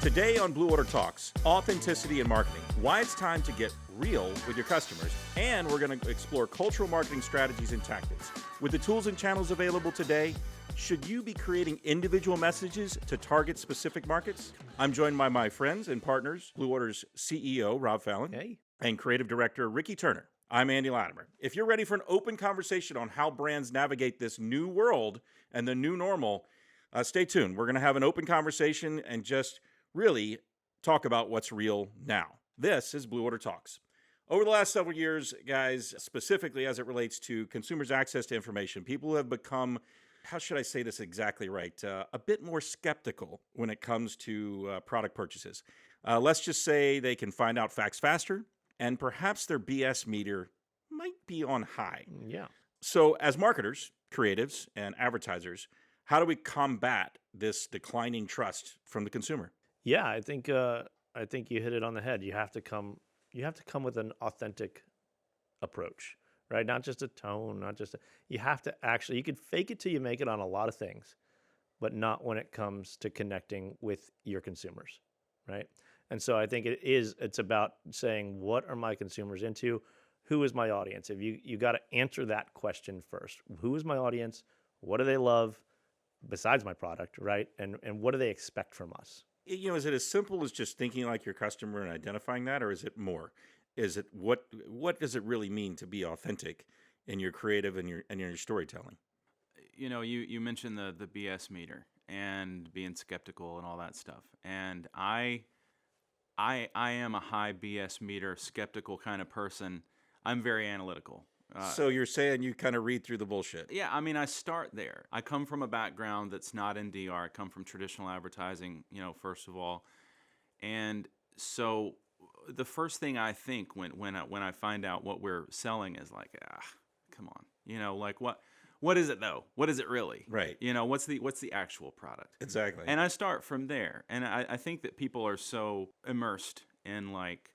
Today on Bluewater Talks, authenticity in marketing, why it's time to get real with your customers, and we're going to explore cultural marketing strategies and tactics. With the tools and channels available today, should you be creating individual messages to target specific markets? I'm joined by my friends and partners, Bluewaters CEO, Rob Fallon, Hey. and Creative Director, Ricky Turner. I'm Andy Latimer. If you're ready for an open conversation on how brands navigate this new world and the new normal, stay tuned. We're going to have an open conversation and just really talk about what's real now. This is Bluewater Talks. Over the last several years, guys, specifically as it relates to consumers' access to information, people have become, how should I say this exactly right, a bit more skeptical when it comes to product purchases. Let's just say they can find out facts faster, and perhaps their BS meter might be on high. Yeah. So as marketers, creatives, and advertisers, how do we combat this declining trust from the consumer? Yeah, I think you hit it on the head. You have to come with an authentic approach, right? Not just a tone, you have to actually, you could fake it till you make it on a lot of things, but not when it comes to connecting with your consumers, right? And so I think it's about saying, what are my consumers into? Who is my audience? If you got to answer that question first. Who is my audience? What do they love besides my product, right? And what do they expect from us? You know, is it as simple as just thinking like your customer and identifying that, or is it more? Is it what does it really mean to be authentic in your creative and your storytelling? You know, you mentioned the BS meter and being skeptical and all that stuff. And I am a high BS meter skeptical kind of person. I'm very analytical. So you're saying you kind of read through the bullshit? Yeah, I mean, I start there. I come from a background that's not in DR. I come from traditional advertising, first of all. And so the first thing I think when I find out what we're selling is like, come on. Like what is it though? What is it really? Right. What's the actual product? Exactly. And I start from there. And I think that people are so immersed in like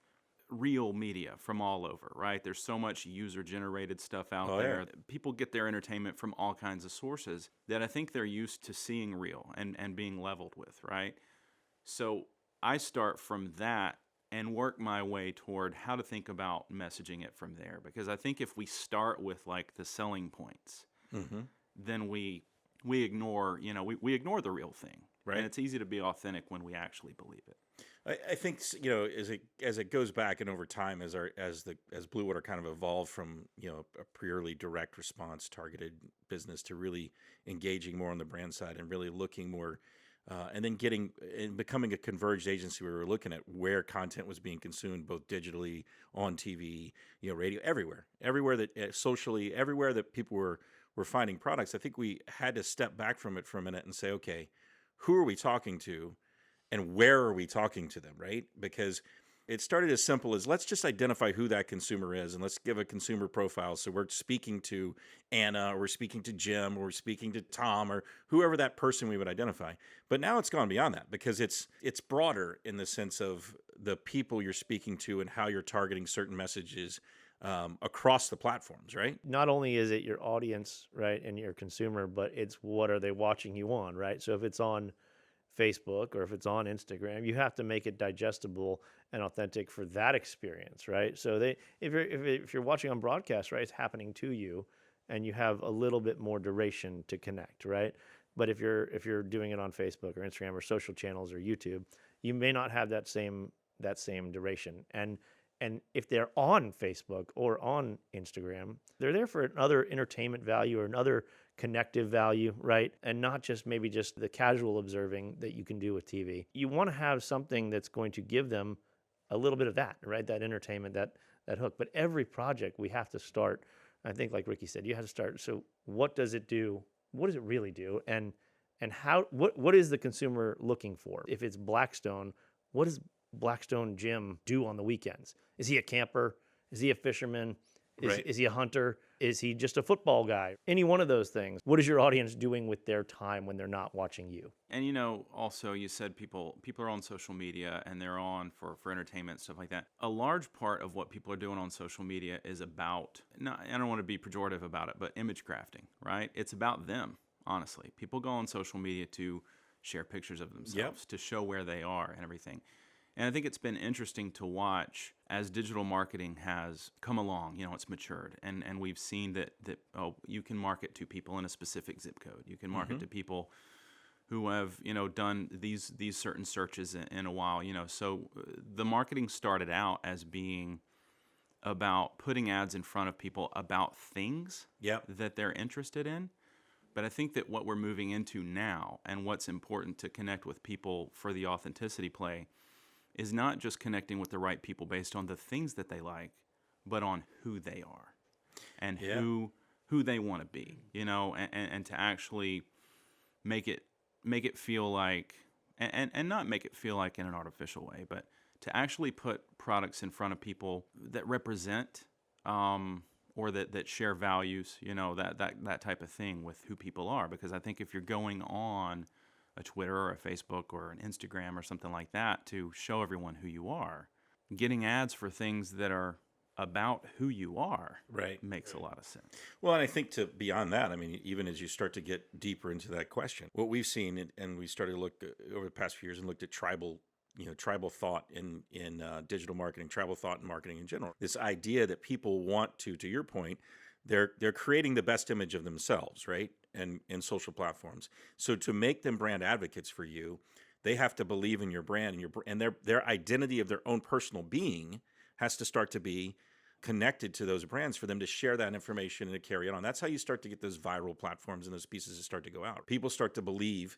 real media from all over, right? There's so much user-generated stuff out there. Yeah. People get their entertainment from all kinds of sources that I think they're used to seeing real and being leveled with, right? So I start from that and work my way toward how to think about messaging it from there. Because I think if we start with like the selling points, then we ignore, we ignore the real thing. Right. And it's easy to be authentic when we actually believe it. I think as it goes back and over time, as Bluewater kind of evolved from a purely direct response targeted business to really engaging more on the brand side and really looking more, and then becoming a converged agency where we were looking at where content was being consumed, both digitally, on TV, radio, everywhere that socially, everywhere that people were finding products. I think we had to step back from it for a minute and say, okay, who are we talking to? And where are we talking to them, right? Because it started as simple as let's just identify who that consumer is and let's give a consumer profile. So we're speaking to Anna, or we're speaking to Jim, or we're speaking to Tom, or whoever that person we would identify. But now it's gone beyond that because it's broader in the sense of the people you're speaking to and how you're targeting certain messages across the platforms, right? Not only is it your audience, right, and your consumer, but it's what are they watching you on, right? So if it's on Facebook or if it's on Instagram, you have to make it digestible and authentic for that experience, right? So if you're watching on broadcast, right, it's happening to you, and you have a little bit more duration to connect, right? But if you're doing it on Facebook or Instagram or social channels or YouTube, you may not have that same duration. And if they're on Facebook or on Instagram, they're there for another entertainment value or another connective value, right? And not just maybe just the casual observing that you can do with TV. You want to have something that's going to give them a little bit of that, right? That entertainment, that hook. But every project we have to start, I think like Ricky said, you have to start. So what does it do? What does it really do? And how, what is the consumer looking for? If it's Blackstone, what does Blackstone Jim do on the weekends? Is he a camper? Is he a fisherman? Is he a hunter? Is he just a football guy? Any one of those things. What is your audience doing with their time when they're not watching you? And also you said people are on social media and they're on for entertainment, stuff like that. A large part of what people are doing on social media is about, I don't want to be pejorative about it, but image crafting, right? It's about them, honestly. People go on social media to share pictures of Yep. themselves to show where they are and everything. And I think it's been interesting to watch as digital marketing has come along. It's matured, and we've seen that you can market to people in a specific zip code. You can market to people who have done these certain searches in a while. So the marketing started out as being about putting ads in front of people about things Yep. that they're interested in. But I think that what we're moving into now, and what's important to connect with people for the authenticity play, is not just connecting with the right people based on the things that they like, but on who they are and Yeah. who they want to be, and to actually make it feel like, and not make it feel like in an artificial way, but to actually put products in front of people that represent or that share values, that type of thing with who people are. Because I think if you're going on a Twitter or a Facebook or an Instagram or something like that to show everyone who you are, getting ads for things that are about who you are Right. makes a lot of sense. Well, and I think beyond that, I mean, even as you start to get deeper into that question, what we've seen, and we started to look over the past few years and looked at tribal thought in digital marketing, tribal thought in marketing in general. This idea that people want to your point, they're creating the best image of themselves, right? And in social platforms. So to make them brand advocates for you, they have to believe in your brand and their identity of their own personal being has to start to be connected to those brands for them to share that information and to carry it on. That's how you start to get those viral platforms and those pieces to start to go out. People start to believe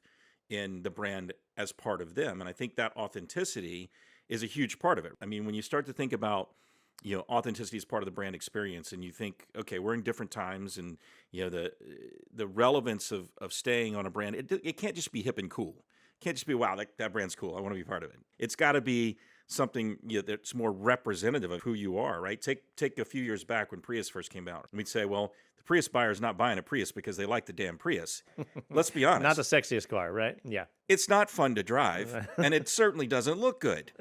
in the brand as part of them. And I think that authenticity is a huge part of it. I mean, when you start to think about, authenticity is part of the brand experience, and you think, okay, we're in different times, and the relevance of staying on a brand, it can't just be hip and cool. It can't just be, wow, that brand's cool, I want to be part of it. It's got to be something that's more representative of who you are, right? Take a few years back when Prius first came out, and we'd say, well, the Prius buyer is not buying a Prius because they like the damn Prius. Let's be honest. Not the sexiest car, right? Yeah. It's not fun to drive, and it certainly doesn't look good.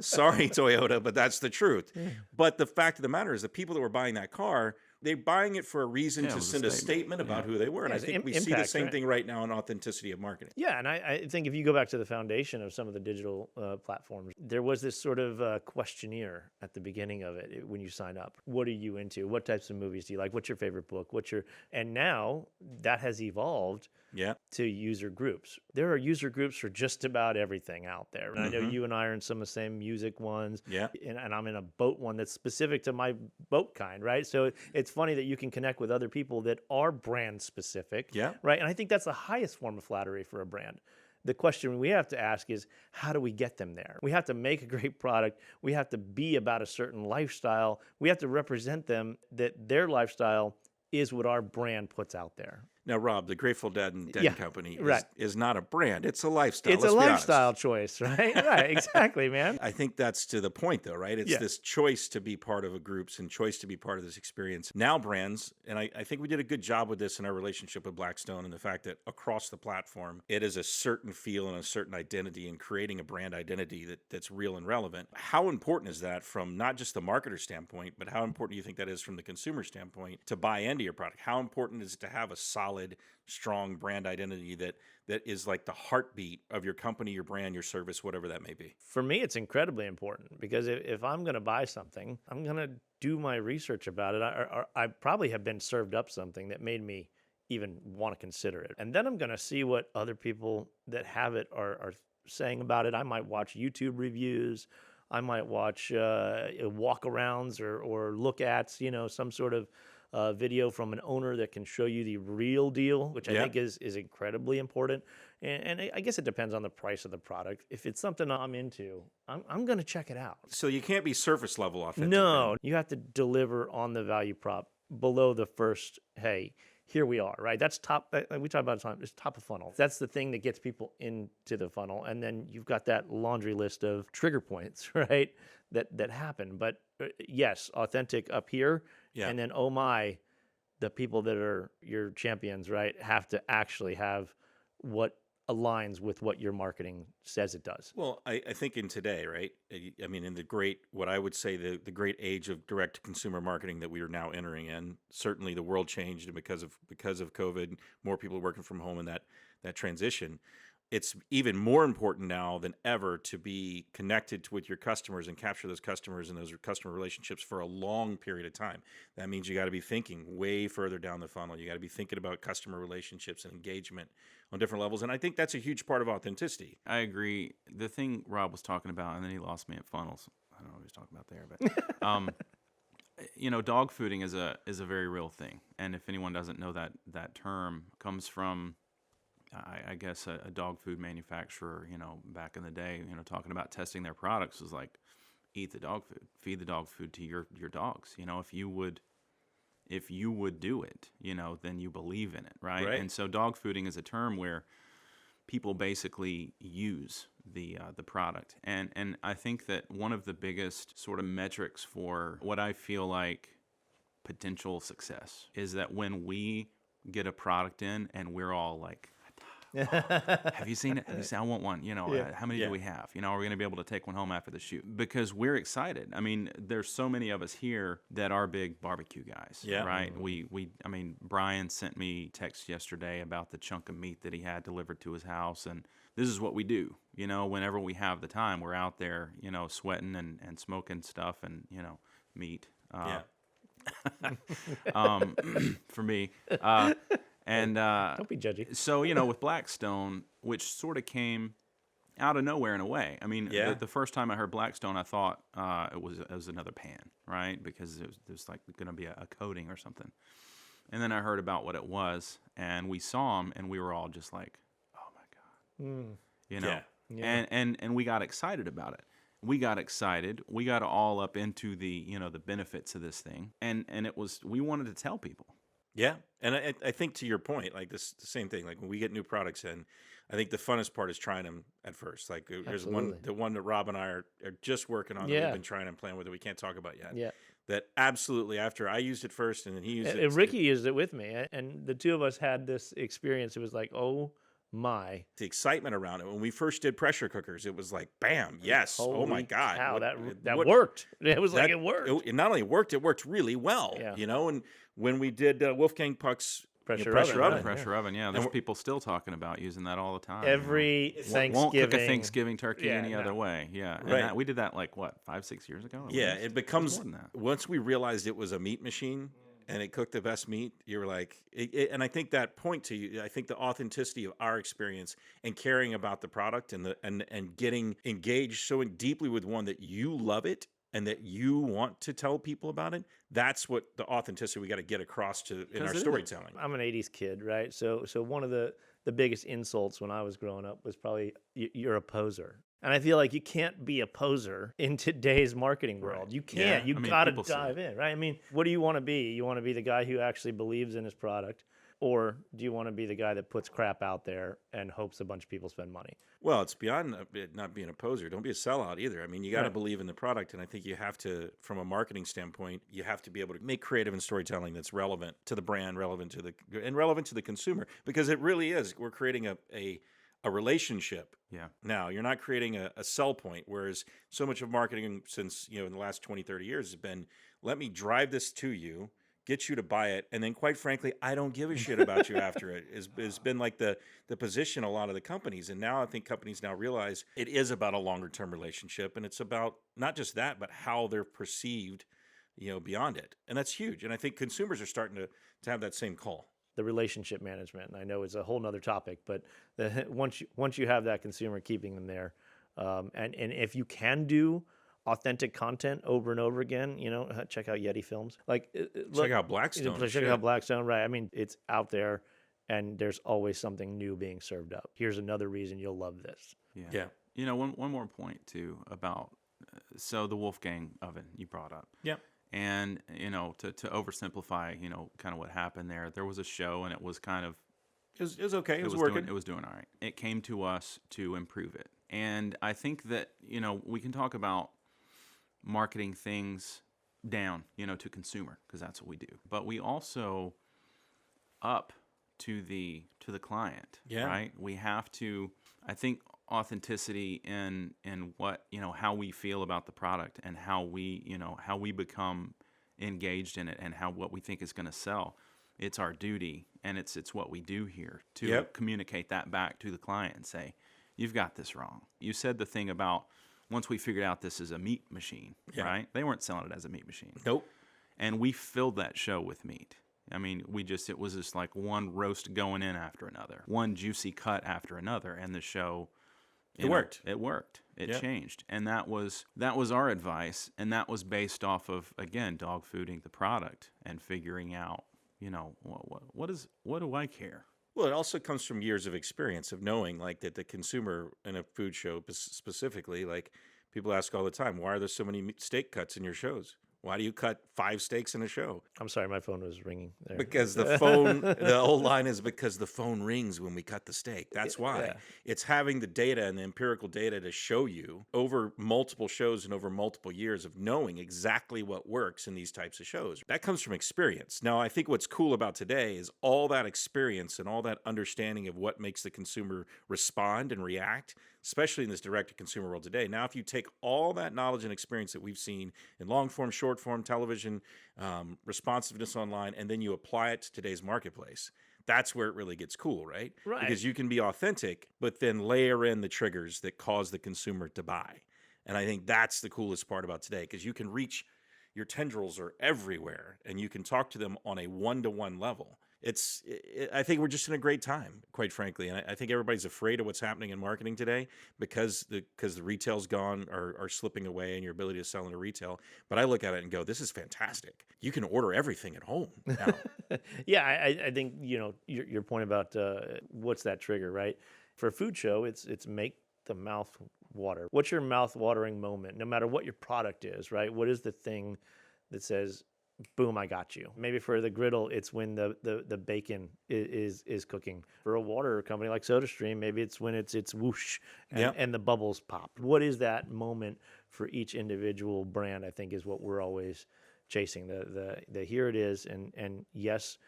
Sorry, Toyota, but that's the truth. But the fact of the matter is the people that were buying that car, they're buying it for a reason Yeah, it to was a send a statement. statement about who they were. And Yeah, I it's think we see the impact, same right? thing right now in authenticity of marketing. Yeah, and I think if you go back to the foundation of some of the digital platforms, there was this sort of questionnaire at the beginning of it when you sign up. What are you into? What types of movies do you like? What's your favorite book? And now that has evolved Yeah. to user groups. There are user groups for just about everything out there. And I know you and I are in some of the same music ones. Yeah. And I'm in a boat one that's specific to my boat kind, right? So it's funny that you can connect with other people that are brand specific, Yeah. right? And I think that's the highest form of flattery for a brand. The question we have to ask is, how do we get them there? We have to make a great product. We have to be about a certain lifestyle. We have to represent them that their lifestyle is what our brand puts out there. Now, Rob, the Grateful Dead and Dead Yeah, Company right. is not a brand. It's a lifestyle. It's Let's a be honest. lifestyle choice, right? Right, exactly, man. I think that's to the point, though, right? It's Yeah. this choice to be part of a groups and choice to be part of this experience. Now brands, and I think we did a good job with this in our relationship with Blackstone, and the fact that across the platform, it is a certain feel and a certain identity, and creating a brand identity that's real and relevant. How important is that from not just the marketer standpoint, but how important do you think that is from the consumer standpoint to buy into your product? How important is it to have a solid, strong brand identity that is like the heartbeat of your company, your brand, your service, whatever that may be? For me, it's incredibly important because if I'm going to buy something, I'm going to do my research about it. I probably have been served up something that made me even want to consider it. And then I'm going to see what other people that have it are saying about it. I might watch YouTube reviews. I might watch walk-arounds or look at, some sort of video from an owner that can show you the real deal, which I Yeah. think is incredibly important. And I guess it depends on the price of the product. If it's something I'm into, I'm going to check it out. So you can't be surface level authentic. No, you have to deliver on the value prop below the first, hey, here we are, right? That's top, we talk about it all the time, it's top of funnel. That's the thing that gets people into the funnel. And then you've got that laundry list of trigger points, right? That happen. But yes, authentic up here. Yeah. And then, oh my, the people that are your champions, right, have to actually have what aligns with what your marketing says it does. Well, I think in today, right? I mean, in the great, what I would say the great age of direct to consumer marketing that we are now entering in, certainly the world changed, and because of COVID, more people are working from home and that transition. it's even more important now than ever to be connected with your customers and capture those customers and those customer relationships for a long period of time. That means you got to be thinking way further down the funnel. You got to be thinking about customer relationships and engagement on different levels. And I think that's a huge part of authenticity. I agree. The thing Rob was talking about, and then he lost me at funnels. I don't know what he was talking about there, but dog fooding is a very real thing. And if anyone doesn't know that term, comes from I guess a dog food manufacturer, back in the day, talking about testing their products was like, eat the dog food, feed the dog food to your dogs. If you would do it, then you believe in it, right? Right. And so dog fooding is a term where people basically use the product. And I think that one of the biggest sort of metrics for what I feel like potential success is that when we get a product in and we're all like, have you seen it? Have you seen? I want one. How many do we have? Are we going to be able to take one home after the shoot? Because we're excited. I mean, there's so many of us here that are big barbecue guys. Yeah. Right. Brian sent me text yesterday about the chunk of meat that he had delivered to his house, and this is what we do. Whenever we have the time, we're out there, sweating and smoking stuff and meat. For me. And Don't be judgy. So, with Blackstone, which sort of came out of nowhere in a way. I mean, the first time I heard Blackstone, I thought it was another pan, right? Because there's like going to be a coating or something. And then I heard about what it was, and we saw them, and we were all just like, oh my God. Yeah. And we got excited about it. We got excited. We got all up into the benefits of this thing. And we wanted to tell people. Yeah. And I think to your point, like the same thing, like when we get new products in, I think the funnest part is trying them at first. Like there's the one that Rob and I are just working on that we've been trying and playing with that we can't talk about yet. Yeah. That absolutely, after I used it first and then he used it. And Ricky used it with me, and the two of us had this experience. It was like, oh my. The excitement around it. When we first did pressure cookers, it was like, bam, yes. Holy oh my God. cow, that worked. It was like it worked. It not only worked, it worked really well. Yeah. And when we did Wolfgang Puck's Pressure oven. Yeah, there's people still talking about using that all the time. Every Thanksgiving. Won't cook a Thanksgiving turkey any other way. Yeah, and right. we did that like 5-6 years ago. Yeah, it becomes more than that. Once we realized it was a meat machine and it cooked the best meat. You were like, and I think that point to you. I think the authenticity of our experience and caring about the product and getting engaged so deeply with one that you love it and that you want to tell people about it, that's what the authenticity we got to get across to in our storytelling. I'm an 80s kid, right? So one of the biggest insults when I was growing up was probably you're a poser. And I feel like you can't be a poser in today's marketing world. Right. You can't. Yeah. You got to dive in, right? I mean, what do you want to be? You want to be the guy who actually believes in his product? Or do you want to be the guy that puts crap out there and hopes a bunch of people spend money? Well, it's beyond not being a poser. Don't be a sellout either. I mean, you got to believe in the product. And I think you have to, from a marketing standpoint, you have to be able to make creative and storytelling that's relevant to the brand, relevant to the consumer, because it really is. We're creating a relationship. Yeah. Now, you're not creating a sell point, whereas so much of marketing since, in the last 20, 30 years has been, let me drive this to you, get you to buy it, and then quite frankly, I don't give a shit about you after it. Has been like the position a lot of the companies. And now I think companies now realize it is about a longer term relationship, and it's about not just that, but how they're perceived, beyond it. And that's huge. And I think consumers are starting to have that same call. The relationship management, and I know it's a whole nother topic, but once you have that consumer, keeping them there, and if you can do authentic content over and over again, check out Yeti Films. Check out Blackstone. Check out Blackstone, right? I mean, it's out there, and there's always something new being served up. Here's another reason you'll love this. Yeah. One more point too about so the Wolfgang oven you brought up. Yeah. And, to oversimplify, kind of what happened there, there was a show and it was kind of... It was okay. It was working. It was doing all right. It came to us to improve it. And I think that, we can talk about marketing things down, to consumer, because that's what we do. But we also up to the client, right? We have to, I think, authenticity in what how we feel about the product and how we become engaged in it and what we think is going to sell It's our duty, and it's what we do here to Yep. communicate that back to the client and say, you've got this wrong. You said the thing about once we figured out this is a meat machine, Yeah. right? They weren't selling it as a meat machine. Nope. And we filled that show with meat. I mean, it was just like one roast going in after another, one juicy cut after another, and the show, It worked. It worked. It Yeah. changed, and that was our advice, and that was based off of, again, dog fooding the product and figuring out, what do I care? Well, it also comes from years of experience of knowing like that the consumer in a food show specifically, like people ask all the time, why are there so many steak cuts in your shows? Why do you cut 5 steaks in a show? I'm sorry, my phone was ringing there. Because the old line is because the phone rings when we cut the steak. That's why. Yeah. It's having the data and the empirical data to show you over multiple shows and over multiple years of knowing exactly what works in these types of shows. That comes from experience. Now, I think what's cool about today is all that experience and all that understanding of what makes the consumer respond and react, especially in this direct-to-consumer world today. Now, if you take all that knowledge and experience that we've seen in long-form, short-form, television, responsiveness online, and then you apply it to today's marketplace, that's where it really gets cool, right? Right. Because you can be authentic, but then layer in the triggers that cause the consumer to buy. And I think that's the coolest part about today, because you can reach, your tendrils are everywhere, and you can talk to them on a one-to-one level. I think we're just in a great time, quite frankly, and I think everybody's afraid of what's happening in marketing today because the retail's gone are slipping away and your ability to sell into retail. But I look at it and go, this is fantastic. You can order everything at home now. Yeah, I think your point about what's that trigger, right? For a food show, it's make the mouth water. What's your mouth watering moment? No matter what your product is, right? What is the thing that says, boom, I got you? Maybe for the griddle, it's when the bacon is cooking. For a water company like Sodastream, maybe it's when it's whoosh and the bubbles pop. What is that moment for each individual brand? I think is what we're always chasing. The here it is, and yes,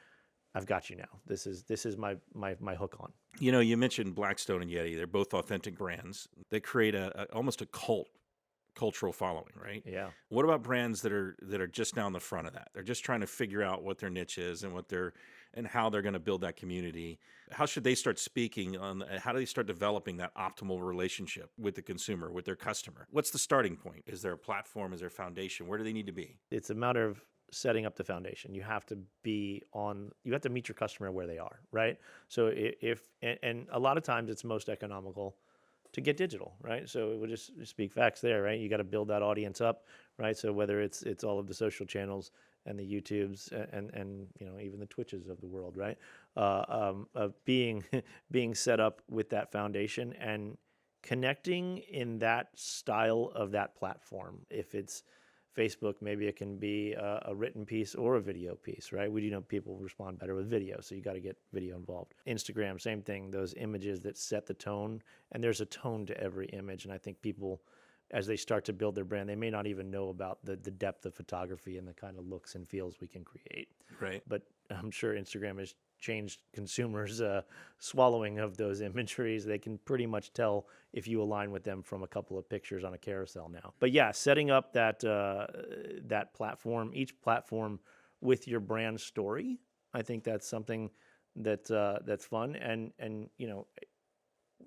I've got you now. This is my hook on. You mentioned Blackstone and Yeti. They're both authentic brands. They create almost a cultural following, right? Yeah. What about brands that are just down the front of that? They're just trying to figure out what their niche is and how they're going to build that community. How should they start speaking on? How do they start developing that optimal relationship with the consumer, with their customer? What's the starting point? Is there a platform? Is there a foundation? Where do they need to be? It's a matter of setting up the foundation. You have to you have to meet your customer where they are, right? So and a lot of times it's most economical to get digital, right? So we'll just speak facts there, right? You got to build that audience up, right? So whether it's all of the social channels and the YouTubes and even the Twitches of the world, right? Being set up with that foundation and connecting in that style of that platform. If it's Facebook, maybe it can be a written piece or a video piece, right? We do know people respond better with video, so you got to get video involved. Instagram, same thing, those images that set the tone, and there's a tone to every image, and I think people, as they start to build their brand, they may not even know about the depth of photography and the kind of looks and feels we can create. Right. But I'm sure Instagram has changed consumers' swallowing of those imageries. They can pretty much tell if you align with them from a couple of pictures on a carousel now. But yeah, setting up that platform, each platform with your brand story, I think that's something that's fun and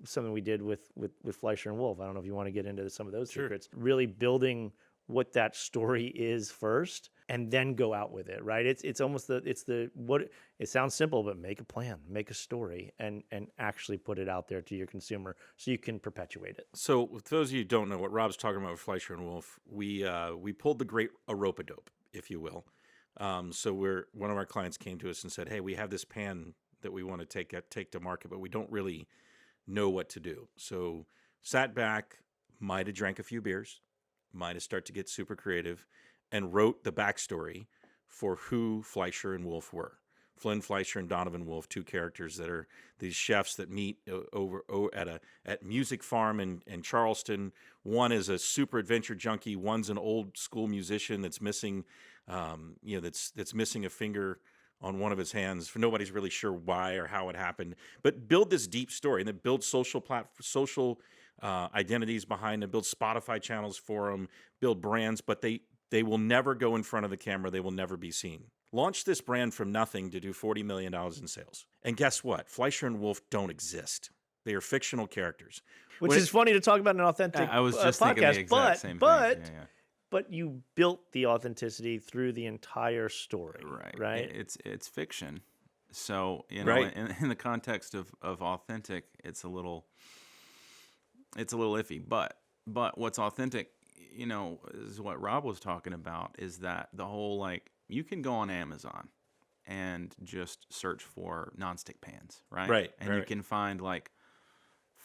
something we did with Fleischer and Wolf. I don't know if you want to get into some of those secrets. Really building what that story is first, and then go out with it. Right? It's almost it sounds simple, but make a plan, make a story, and actually put it out there to your consumer so you can perpetuate it. So, for those of you who don't know what Rob's talking about with Fleischer and Wolf, we pulled the great rope-a-dope, if you will. So one of our clients came to us and said, "Hey, we have this pan that we want to take to market, but we don't really know what to do." So sat back, might have drank a few beers, might have started to get super creative, and wrote the backstory for who Fleischer and Wolf were. Flynn Fleischer and Donovan Wolf, two characters that are these chefs that meet at Music Farm in Charleston. One is a super adventure junkie. One's an old school musician that's missing, that's missing a finger on one of his hands. Nobody's really sure why or how it happened. But build this deep story and then build social identities behind them, build Spotify channels for them, build brands. But they They will never go in front of the camera. They will never be seen. Launch this brand from nothing to do $40 million in sales. And guess what? Fleischer and Wolf don't exist. They are fictional characters. Which When is funny to talk about in an authentic I was just thinking podcast, the exact same thing. Yeah. but you built the authenticity through the entire story, Right. right? It's fiction. So, you know, Right. in the context of authentic, it's a little iffy. But what's authentic, you know, is what Rob was talking about, is that the whole, like, you can go on Amazon and just search for nonstick pans, right? Right, And you right. can find, like,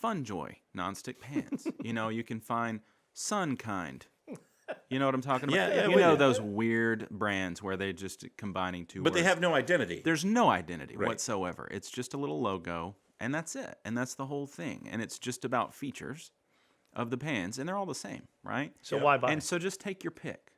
Funjoy nonstick pans. You know, you can find Sunkind. You know what I'm talking about? Yeah, you with know you. those weird brands where they just combining two But words. they have no identity. There's no identity Right. whatsoever. It's just a little logo, and that's it. And that's the whole thing. And it's just about features of the pans, and they're all the same, right? So why buy? And so just take your pick.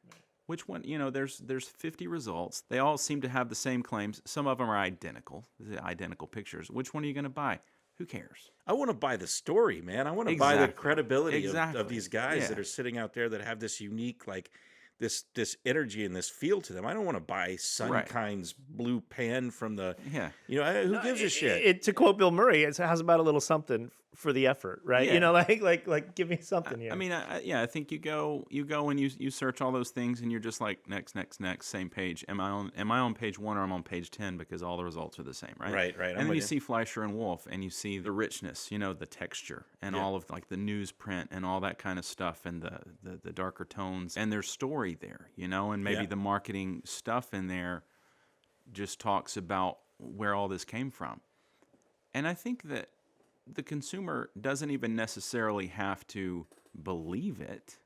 Which one? You know, there's 50 results. They all seem to have the same claims. Some of them are identical, identical pictures. Which one are you going to buy? Who cares? I want to buy the story, man. I want to buy the Exactly. credibility of Exactly. these guys Yeah. that are sitting out there that have this unique, like, this energy and this feel to them. I don't want to buy Sunkind's blue pan from the, Yeah. you know, who gives a shit? To quote Bill Murray, it has about a little something for the effort, right? Yeah. You know, like give me something here. I mean, I think you go and you search all those things, and you're just like next, same page. Am I on page 1 or am I on page 10, because all the results are the same, right? Right, right. I'm And then with you you. see Fleischer and Wolf, and you see the richness, you know, the texture, and all of, like, the newsprint and all that kind of stuff, and the darker tones, and there's story there, you know, and maybe Yeah. the marketing stuff in there just talks about where all this came from. And I think that the consumer doesn't even necessarily have to believe it.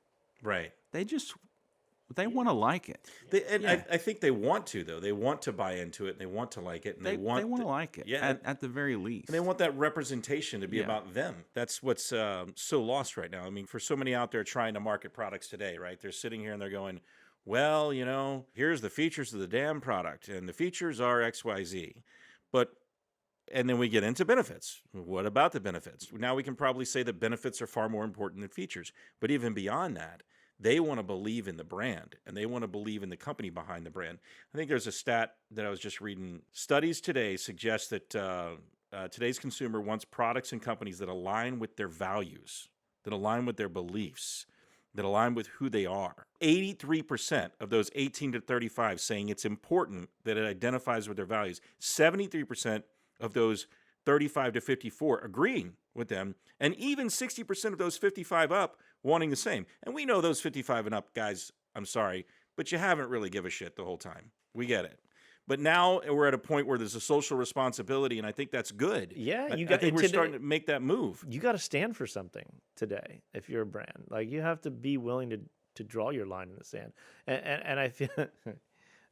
Right. They want to like it. I think they want to, though. They want to buy into it, and they want to like it, and They want the- to like it, Yeah. at the very least. And they want that representation to be Yeah. about them. That's what's so lost right now. I mean, for so many out there trying to market products today, right? They're sitting here and they're going, well, you know, here's the features of the damn product, and the features are XYZ. And then we get into benefits. What about the benefits? Now we can probably say that benefits are far more important than features. But even beyond that, they want to believe in the brand, and they want to believe in the company behind the brand. I think there's a stat that I was just reading. Studies today suggest that today's consumer wants products and companies that align with their values, that align with their beliefs, that align with who they are. 83% of those 18 to 35 saying it's important that it identifies with their values. 73% of those 35 to 54 agreeing with them, and even 60% of those 55 up wanting the same. And we know those 55 and up guys, I'm sorry, but you haven't really give a shit the whole time. We get it. But now we're at a point where there's a social responsibility, and I think that's good. Yeah, I think we're starting to make that move. You got to stand for something today if you're a brand. Like, you have to be willing to draw your line in the sand. And I feel,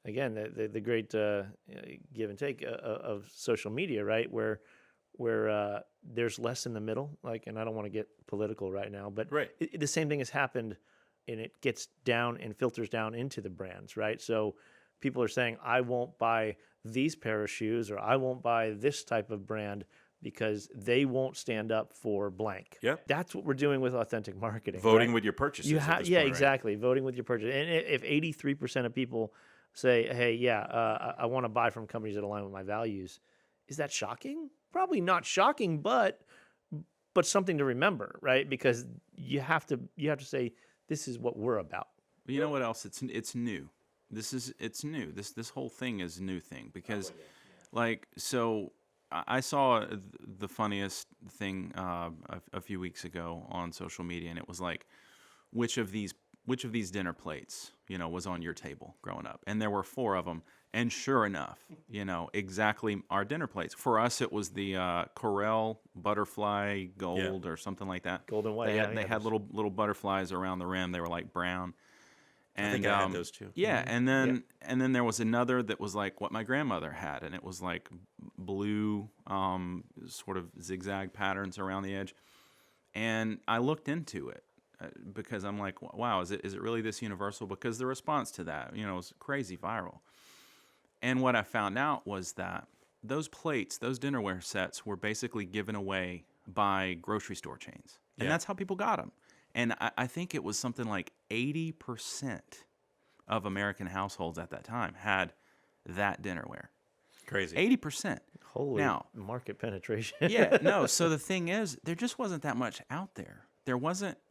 again, the great give and take of social media, right? Where there's less in the middle. Like, and I don't want to get political right now, but Right. the same thing has happened, and it gets down and filters down into the brands, right? So people are saying, I won't buy these pair of shoes, or I won't buy this type of brand because they won't stand up for blank. Yeah. That's what we're doing with authentic marketing. Voting right? with your purchases. You at have, this yeah, point, right? exactly. Voting with your purchase. And if 83% of people say, hey, yeah, I want to buy from companies that align with my values, is that shocking? Probably not shocking, but something to remember, right? Because you have to say, this is what we're about. But you know what else? It's new. It's new. This whole thing is a new thing, because, like, so I saw the funniest thing a few weeks ago on social media, and it was like, which of these dinner plates, you know, was on your table growing up? And there were 4 of them, and sure enough, you know, exactly our dinner plates. For us, it was the Corel Butterfly Gold or something like that. Gold and white. They had little butterflies around the rim. They were like brown. And, I think I had those too. Yeah, and then there was another that was like what my grandmother had, and it was like blue, sort of zigzag patterns around the edge. And I looked into it because I'm like, wow, is it really this universal? Because the response to that, you know, was crazy viral. And what I found out was that those plates, those dinnerware sets, were basically given away by grocery store chains, and Yeah. that's how people got them. And I think it was something like 80% of American households at that time had that dinnerware. Crazy. 80%. Holy Now, market penetration. yeah, no. So the thing is, there just wasn't that much out there.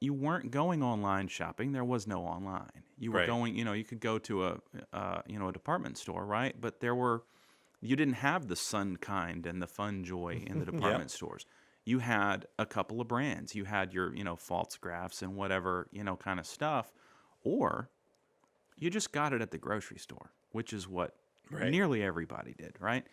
You weren't going online shopping. There was no online. You were Right. going, you could go to a department store, right? But you didn't have the Sun Kind and the Fun Joy in the department stores. You had a couple of brands. You had your, false graphs and whatever, kind of stuff. Or you just got it at the grocery store, which is what Right. nearly everybody did, right?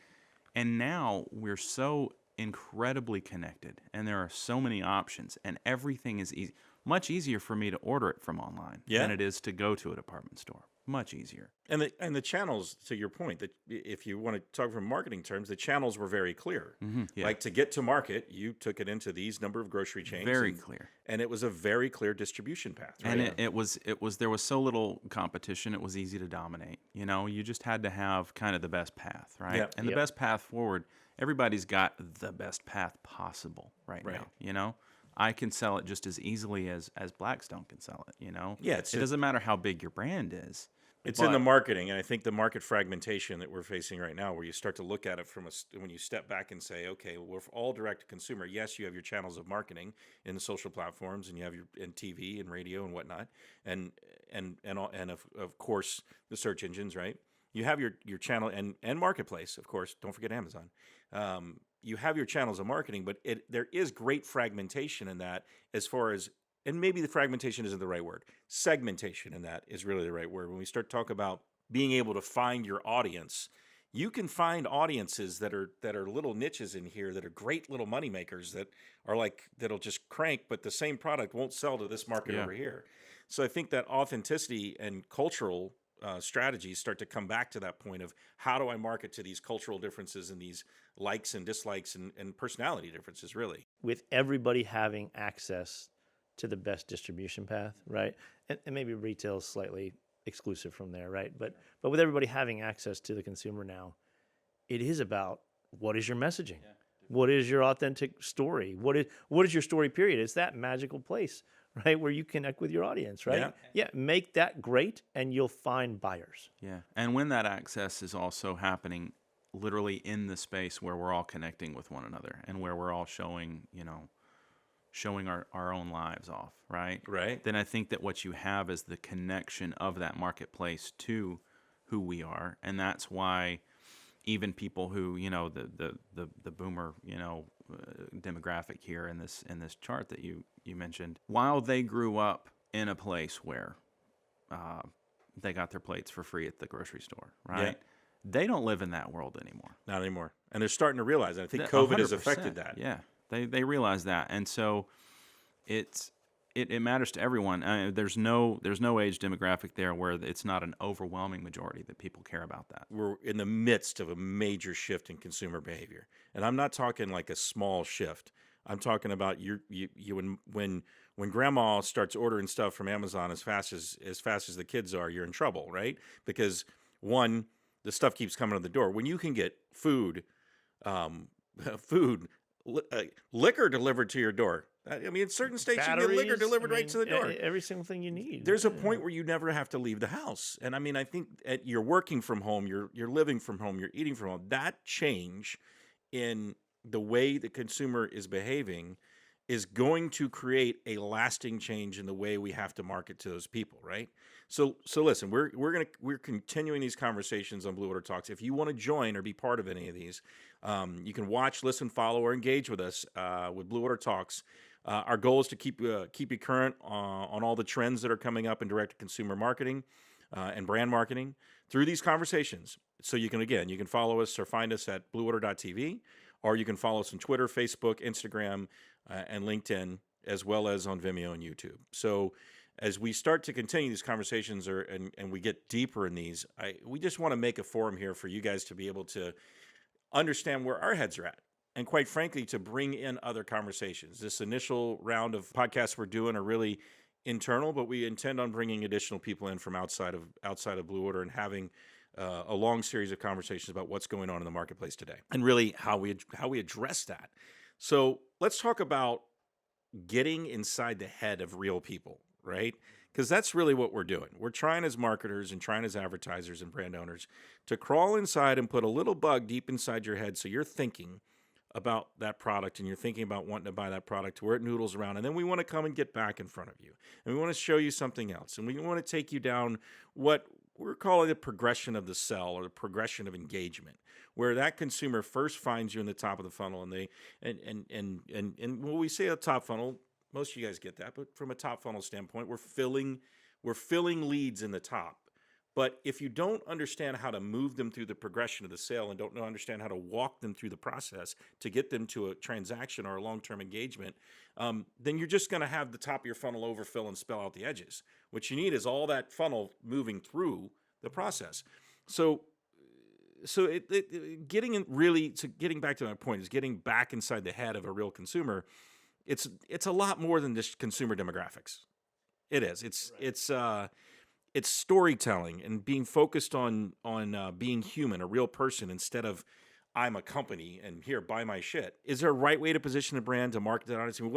And now we're so incredibly connected, and there are so many options, and everything is easy. Much easier for me to order it from online Yeah. than it is to go to a department store. Much easier. And the channels, to your point, that if you want to talk from marketing terms, the channels were very clear. Yeah. Like, to get to market, you took it into these number of grocery chains. Very clear. And it was a very clear distribution path. Right? And it was there was so little competition, it was easy to dominate. You just had to have kind of the best path, right? Yeah. And the Yep. best path forward, everybody's got the best path possible right Right. now. I can sell it just as easily as Blackstone can sell it, Yeah, It doesn't matter how big your brand is. It's in the But- marketing, and I think the market fragmentation that we're facing right now, where you start to look at it when you step back and say, okay, well, we're all direct to consumer. Yes, you have your channels of marketing in the social platforms, and you have in TV and radio and whatnot, and of course the search engines, right? You have your channel and marketplace, of course. Don't forget Amazon. You have your channels of marketing, but there is great fragmentation in that, as far as, and maybe the fragmentation isn't the right word. Segmentation in that is really the right word. When we start to talk about being able to find your audience, you can find audiences that are little niches in here that are great little money makers that are that'll just crank, but the same product won't sell to this market Yeah. over here. So I think that authenticity and cultural strategies start to come back to that point of, how do I market to these cultural differences and these likes and dislikes and personality differences, really. With everybody having access to the best distribution path, right? And maybe retail is slightly exclusive from there, right? But with everybody having access to the consumer now, it is about, what is your messaging? What is your authentic story? What is your story, period? It's that magical place, right, where you connect with your audience, right? Yeah, make that great, and you'll find buyers. Yeah. And when that access is also happening literally in the space where we're all connecting with one another, and where we're all showing our own lives off, right? Right. Then I think that what you have is the connection of that marketplace to who we are. And that's why even people who, the boomer, demographic here in this chart that you mentioned, while they grew up in a place where they got their plates for free at the grocery store, right? Yeah. They don't live in that world anymore. Not anymore. And they're starting to realize that. I think That- COVID has 100%, affected that. Yeah, they realize that, and so it matters to everyone. There's no age demographic there where it's not an overwhelming majority that people care about that. We're in the midst of a major shift in consumer behavior, and I'm not talking like a small shift. I'm talking about when grandma starts ordering stuff from Amazon as fast as the kids are, you're in trouble, right? Because one, the stuff keeps coming to the door. When you can get food, liquor delivered to your door. I mean, in certain states you get liquor Batteries, delivered right to the door. Every single thing you need. There's a point where you never have to leave the house. And I mean, I think you're working from home, you're living from home, you're eating from home. That change in the way the consumer is behaving is going to create a lasting change in the way we have to market to those people, right? So listen, we're continuing these conversations on Bluewater Talks. If you want to join or be part of any of these, you can watch, listen, follow, or engage with us with Bluewater Talks. Our goal is to keep you current on all the trends that are coming up in direct-to-consumer marketing and brand marketing through these conversations. So you can follow us or find us at bluewater.tv, or you can follow us on Twitter, Facebook, Instagram, and LinkedIn, as well as on Vimeo and YouTube. So as we start to continue these conversations and we get deeper in these, we just want to make a forum here for you guys to be able to understand where our heads are at. And quite frankly, to bring in other conversations. This initial round of podcasts we're doing are really internal, but we intend on bringing additional people in from outside of Bluewater and having a long series of conversations about what's going on in the marketplace today and really how we address that. So let's talk about getting inside the head of real people, right? because that's really what we're doing. We're trying as marketers and trying as advertisers and brand owners to crawl inside and put a little bug deep inside your head so you're thinking about that product and you're thinking about wanting to buy that product to where it noodles around. And then we want to come and get back in front of you. And we want to show you something else. And we want to take you down what we're calling the progression of the sell or the progression of engagement, where that consumer first finds you in the top of the funnel and when we say a top funnel, most of you guys get that, but from a top funnel standpoint, we're filling leads in the top. But if you don't understand how to move them through the progression of the sale and don't understand how to walk them through the process to get them to a transaction or a long-term engagement, then you're just going to have the top of your funnel overfill and spell out the edges. What you need is all that funnel moving through the process. So getting back to my point is getting back inside the head of a real consumer. It's a lot more than just consumer demographics. It is. It's storytelling and being focused on being human, a real person, instead of I'm a company and here, buy my shit. Is there a right way to position a brand to market that audience? I mean,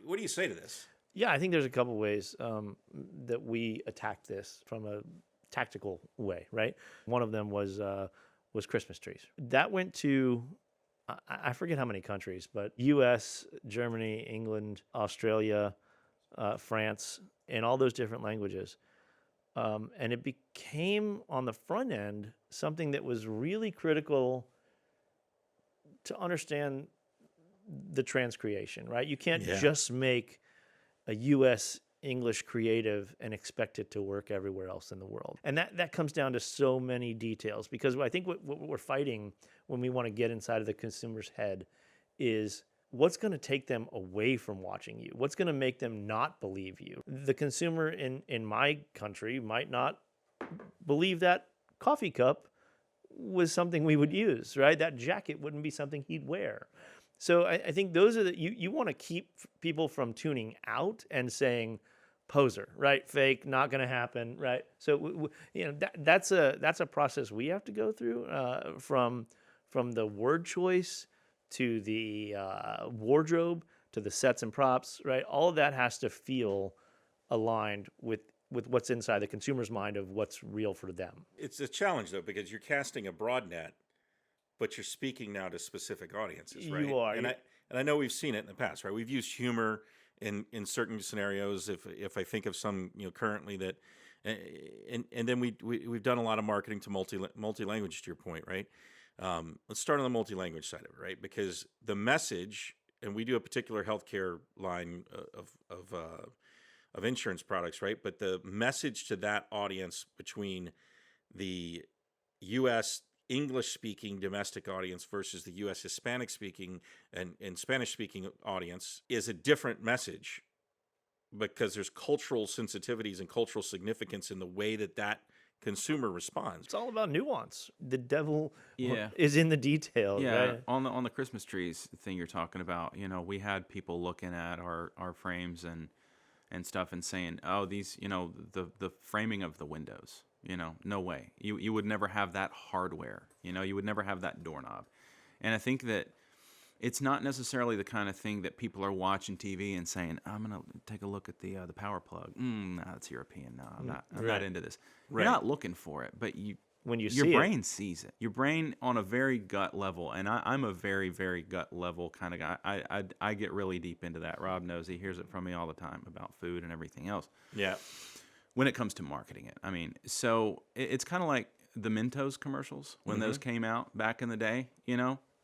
what do you say to this? Yeah, I think there's a couple ways that we attacked this from a tactical way, right? One of them was Christmas trees. That went to, I forget how many countries, but U.S., Germany, England, Australia, France, and all those different languages. And it became, on the front end, something that was really critical to understand the transcreation, right? You can't just make a U.S. English creative and expect it to work everywhere else in the world. And that comes down to so many details, because I think what we're fighting when we want to get inside of the consumer's head is what's going to take them away from watching you? What's going to make them not believe you? The consumer in my country might not believe that coffee cup was something we would use, right? That jacket wouldn't be something he'd wear. So I think those are you want to keep people from tuning out and saying, poser, right? Fake, not going to happen, right? So that's a process we have to go through from the word choice to the wardrobe to the sets and props, right? All of that has to feel aligned with what's inside the consumer's mind of what's real for them. It's a challenge though, because you're casting a broad net, but you're speaking now to specific audiences, right? You are. And I know we've seen it in the past, right? We've used humor in certain scenarios. If I think of some, currently that, and then we've done a lot of marketing to multi-language, to your point, right? Let's start on the multi-language side of it, right? Because the message, and we do a particular healthcare line of insurance products, right? But the message to that audience between the U.S. English-speaking domestic audience versus the U.S. Hispanic-speaking and Spanish-speaking audience is a different message, because there's cultural sensitivities and cultural significance in the way that consumer responds. It's all about nuance. The devil is in the detail. Yeah, right? on the Christmas trees thing you're talking about, we had people looking at our frames and stuff and saying, oh, these, the framing of the windows, no way. You would never have that hardware, you would never have that doorknob. And I think that it's not necessarily the kind of thing that people are watching TV and saying, I'm going to take a look at the power plug. No, that's European. No, I'm not into this. Right. You're not looking for it, but when your brain sees it. Your brain on a very gut level, and I'm a very, very gut level kind of guy. I get really deep into that. Rob knows, he hears it from me all the time about food and everything else. Yeah. When it comes to marketing it. I mean, so it's kind of like the Mentos commercials when those came out back in the day,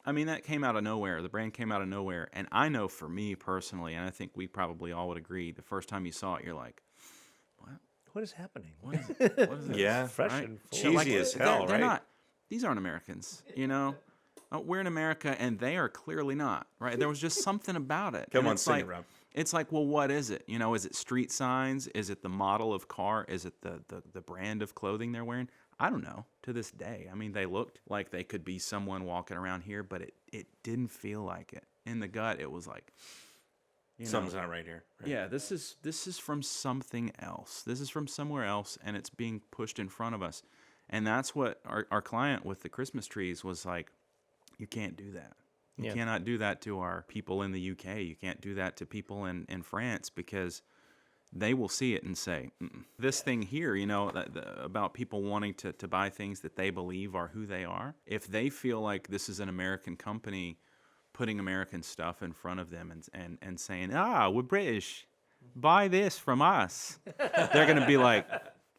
I mean, that came out of nowhere. The brand came out of nowhere. And I know for me personally, and I think we probably all would agree, the first time you saw it, you're like, what is happening? What is it? What is it? Yeah. Fresh Right? and full. Cheesy as hell, they're right? not. These aren't Americans, We're in America, and they are clearly not, right? There was just something about it. Come And on, it's sing like, it, Rob. It's like, well, what is it? Is it street signs? Is it the model of car? Is it the brand of clothing they're wearing? I don't know. To this day, I mean, they looked like they could be someone walking around here, but it didn't feel like it. In the gut, it was like, something's not right here. Right? yeah, this is from something else. This is from somewhere else, and it's being pushed in front of us. And that's what our client with the Christmas trees was like, you can't do that. You cannot do that to our people in the UK. You can't do that to people in France, because they will see it and say, this thing here, about people wanting to buy things that they believe are who they are. If they feel like this is an American company putting American stuff in front of them and saying, we're British, buy this from us, they're going to be like,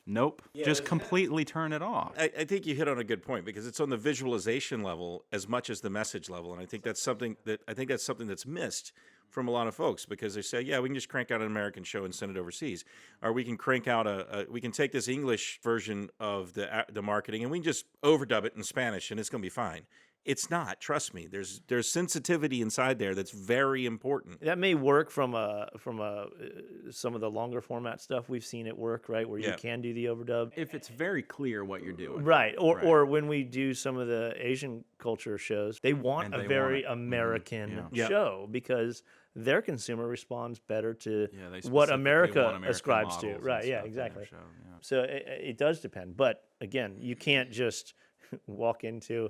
nope, just completely turn it off. I think you hit on a good point, because it's on the visualization level as much as the message level, and I think that's something that's missed from a lot of folks, because they say, yeah, we can just crank out an American show and send it overseas, or we can crank out we can take this English version of the marketing and we can just overdub it in Spanish and it's going to be fine. It's not. Trust me. There's sensitivity inside there that's very important. That may work from some of the longer format stuff. We've seen it work, right, where you can do the overdub if it's very clear what you're doing, right? Or when we do some of the Asian culture shows, they want a very American show because their consumer responds better to what America ascribes to, right? Yeah, exactly. So it does depend, but again, you can't just walk into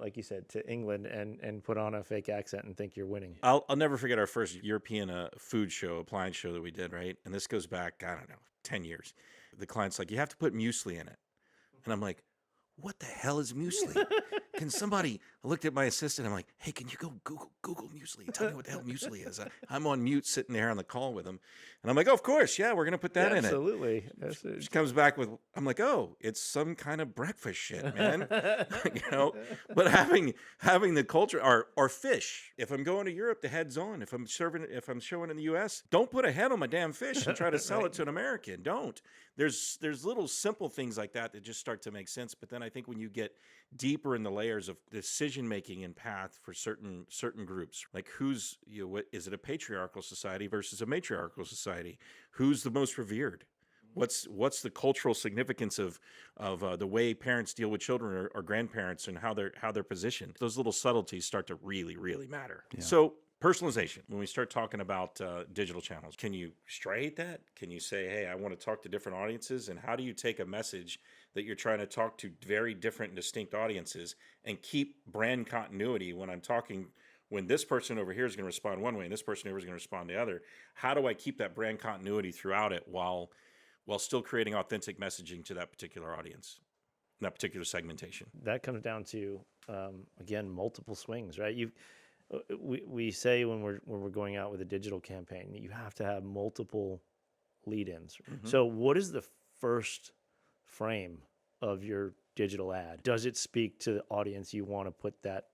like you said, to England and put on a fake accent and think you're winning. I'll never forget our first European food show, appliance show that we did, right? And this goes back, I don't know, 10 years. The client's like, you have to put muesli in it. And I'm like, what the hell is muesli? Can somebody, I looked at my assistant, I'm like, hey, can you go Google muesli? Tell me what the hell muesli is. I'm on mute sitting there on the call with him. And I'm like, oh, of course, yeah, we're going to put that in it. Absolutely. She comes back with, I'm like, oh, it's some kind of breakfast shit, man. But having the culture, or fish. If I'm going to Europe, the head's on. If I'm showing in the US, don't put a head on my damn fish and try to sell it to an American. Don't. There's little simple things like that just start to make sense. But then I think when you get deeper in the layers of decision making and path for certain groups, like who's, what is it, a patriarchal society versus a matriarchal society? Who's the most revered? What's the cultural significance of the way parents deal with children or grandparents and how they're positioned? Those little subtleties start to really, really matter. Yeah. So personalization, when we start talking about digital channels, can you striate that? Can you say, hey, I want to talk to different audiences? And how do you take a message that you're trying to talk to very different and distinct audiences and keep brand continuity when this person over here is going to respond one way and this person over is going to respond the other? How do I keep that brand continuity throughout it while still creating authentic messaging to that particular audience, that particular segmentation? That comes down to, again, multiple swings, right? We say when we're going out with a digital campaign, you have to have multiple lead-ins. Mm-hmm. So what is the first frame of your digital ad? Does it speak to the audience you want to put that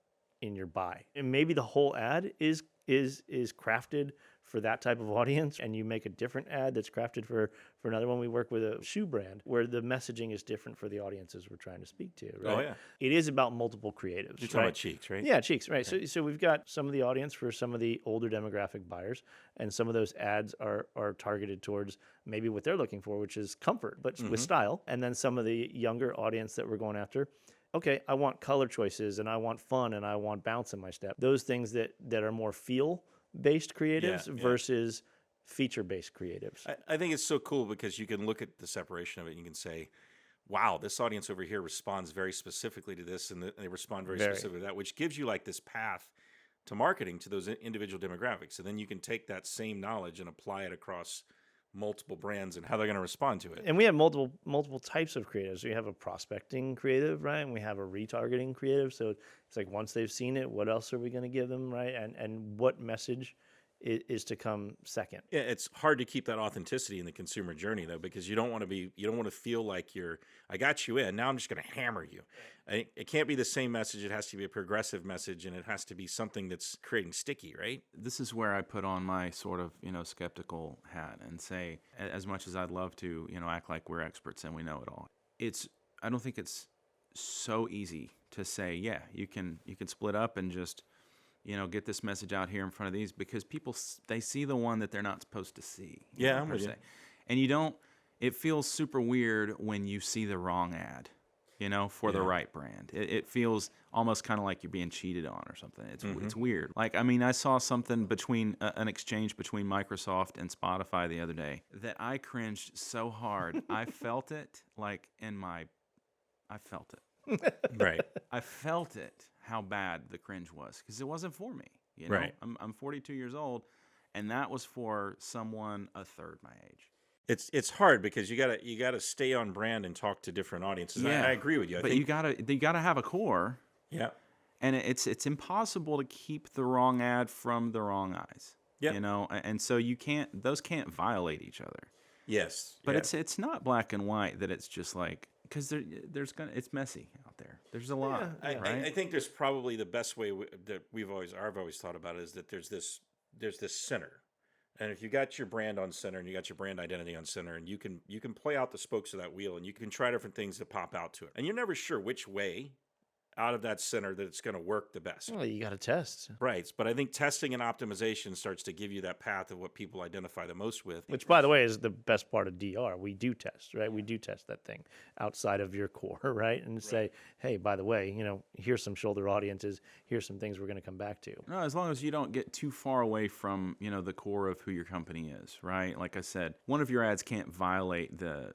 in your buy? And maybe the whole ad is crafted for that type of audience, and you make a different ad that's crafted for another one. We work with a shoe brand where the messaging is different for the audiences we're trying to speak to, right? Oh, yeah. It is about multiple creatives. You're talking about Cheeks, right? Yeah, Cheeks, right. Okay. So we've got some of the audience for some of the older demographic buyers, and some of those ads are targeted towards maybe what they're looking for, which is comfort, but with style. And then some of the younger audience that we're going after, okay, I want color choices, and I want fun, and I want bounce in my step. Those things that are more feel-based creatives versus feature-based creatives. I think it's so cool because you can look at the separation of it and you can say, wow, this audience over here responds very specifically to this, and they respond very specifically to that, which gives you like this path to marketing to those individual demographics. And then you can take that same knowledge and apply it across multiple brands and how they're going to respond to it. And we have multiple types of creatives. We have a prospecting creative, right? And we have a retargeting creative. So it's like once they've seen it, what else are we going to give them, right? And what message is to come second. Yeah, it's hard to keep that authenticity in the consumer journey though, because you don't want to feel like I got you in, now I'm just going to hammer you. It can't be the same message. It has to be a progressive message, and it has to be something that's creating sticky, right? This is where I put on my sort of, skeptical hat and say, as much as I'd love to, act like we're experts and we know it all, I don't think it's so easy to say, yeah, you can split up and just, get this message out here in front of these, because people, they see the one that they're not supposed to see. Yeah, I'm with you. And it feels super weird when you see the wrong ad, for the right brand. It feels almost kind of like you're being cheated on or something. It's weird. Like, I saw something between an exchange between Microsoft and Spotify the other day that I cringed so hard. I felt it I felt it. Right. I felt it, how bad the cringe was, because it wasn't for me. Right. I'm 42 years old, and that was for someone a third my age. It's hard because you gotta stay on brand and talk to different audiences. And I agree with you. I But think you gotta have a core, yeah. and it's impossible to keep the wrong ad from the wrong eyes. Yeah. You know, and so those can't violate each other. Yes. But yeah. it's not black and white that it's just like, because it's messy out there. There's a lot, Yeah, right? I think there's probably the best way that I've always thought about it is that there's this center, and if you got your brand on center and you got your brand identity on center, and you can play out the spokes of that wheel, and you can try different things to pop out to it, and you're never sure which way out of that center that it's going to work the best. Well, you got to test. Right, but I think testing and optimization starts to give you that path of what people identify the most with. Which, by the way, is the best part of DR. We do test, right? We do test that thing outside of your core, right? And say, hey, by the way, you know, here's some shoulder audiences. Here's some things we're going to come back to. No, as long as you don't get too far away from, you know, the core of who your company is, right? Like I said, one of your ads can't violate the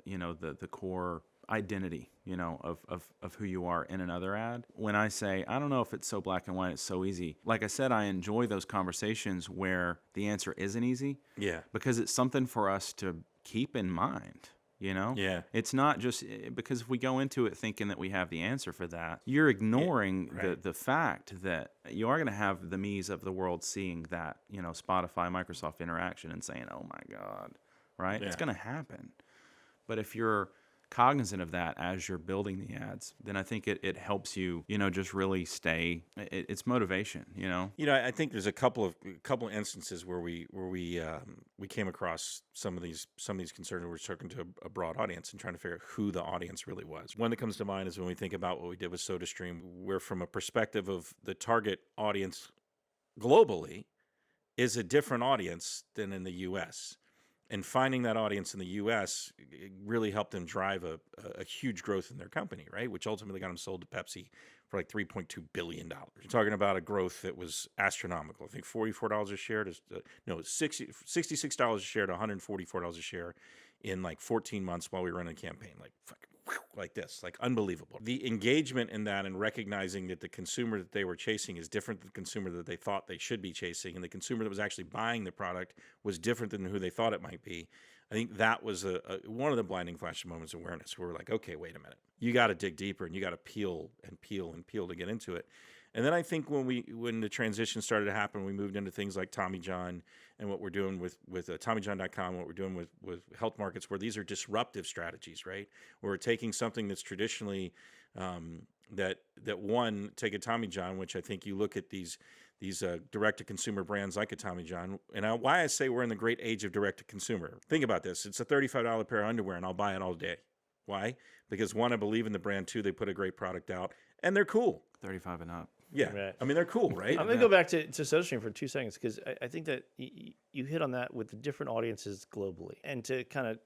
core identity, you know, of who you are in another ad. When I say, I don't know if it's so black and white, it's so easy. Like I said, I enjoy those conversations where the answer isn't easy. Yeah. Because it's something for us to keep in mind, you know? Yeah. It's not just because if we go into it thinking that we have the answer for that, you're ignoring the fact that you are going to have the me's of the world seeing that, you know, Spotify, Microsoft interaction and saying, oh my God, right? Yeah. It's going to happen. But if you're cognizant of that as you're building the ads, then I think it helps you, you know, just really stay. It's motivation, you know. You know, I think there's a couple instances where we came across some of these concerns. We're talking to a broad audience and trying to figure out who the audience really was. One that comes to mind is when we think about what we did with Sodastream. We're from a perspective of the target audience globally is a different audience than in the U.S. And finding that audience in the U.S. really helped them drive a huge growth in their company, right? Which ultimately got them sold to Pepsi for like $3.2 billion. You're talking about a growth that was astronomical. I think $44 a share to $66 a share to $144 a share in like 14 months while we were running a campaign. Like this, like unbelievable. The engagement in that and recognizing that the consumer that they were chasing is different than the consumer that they thought they should be chasing, and the consumer that was actually buying the product was different than who they thought it might be. I think that was one of the blinding flash moments of awareness where we're like, okay, wait a minute. You got to dig deeper and you got to peel to get into it. And then I think when the transition started to happen, we moved into things like Tommy John and what we're doing with TommyJohn.com, what we're doing with health markets, where these are disruptive strategies, right? Where we're taking something that's traditionally take a Tommy John, which I think you look at these direct-to-consumer brands like a Tommy John. And why I say we're in the great age of direct-to-consumer. Think about this. It's a $35 pair of underwear, and I'll buy it all day. Why? Because one, I believe in the brand. Two, they put a great product out, and they're cool. 35 and up. Yeah. Right. I mean, they're cool, right? I'm going to go back to Sodastream for 2 seconds because I think that you hit on that with the different audiences globally. And to kind of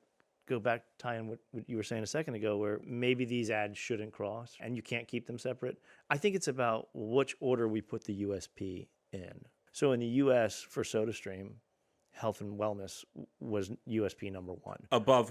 go back, tie in what you were saying a second ago, where maybe these ads shouldn't cross and you can't keep them separate. I think it's about which order we put the USP in. So in the US for Sodastream, health and wellness was USP number one. Above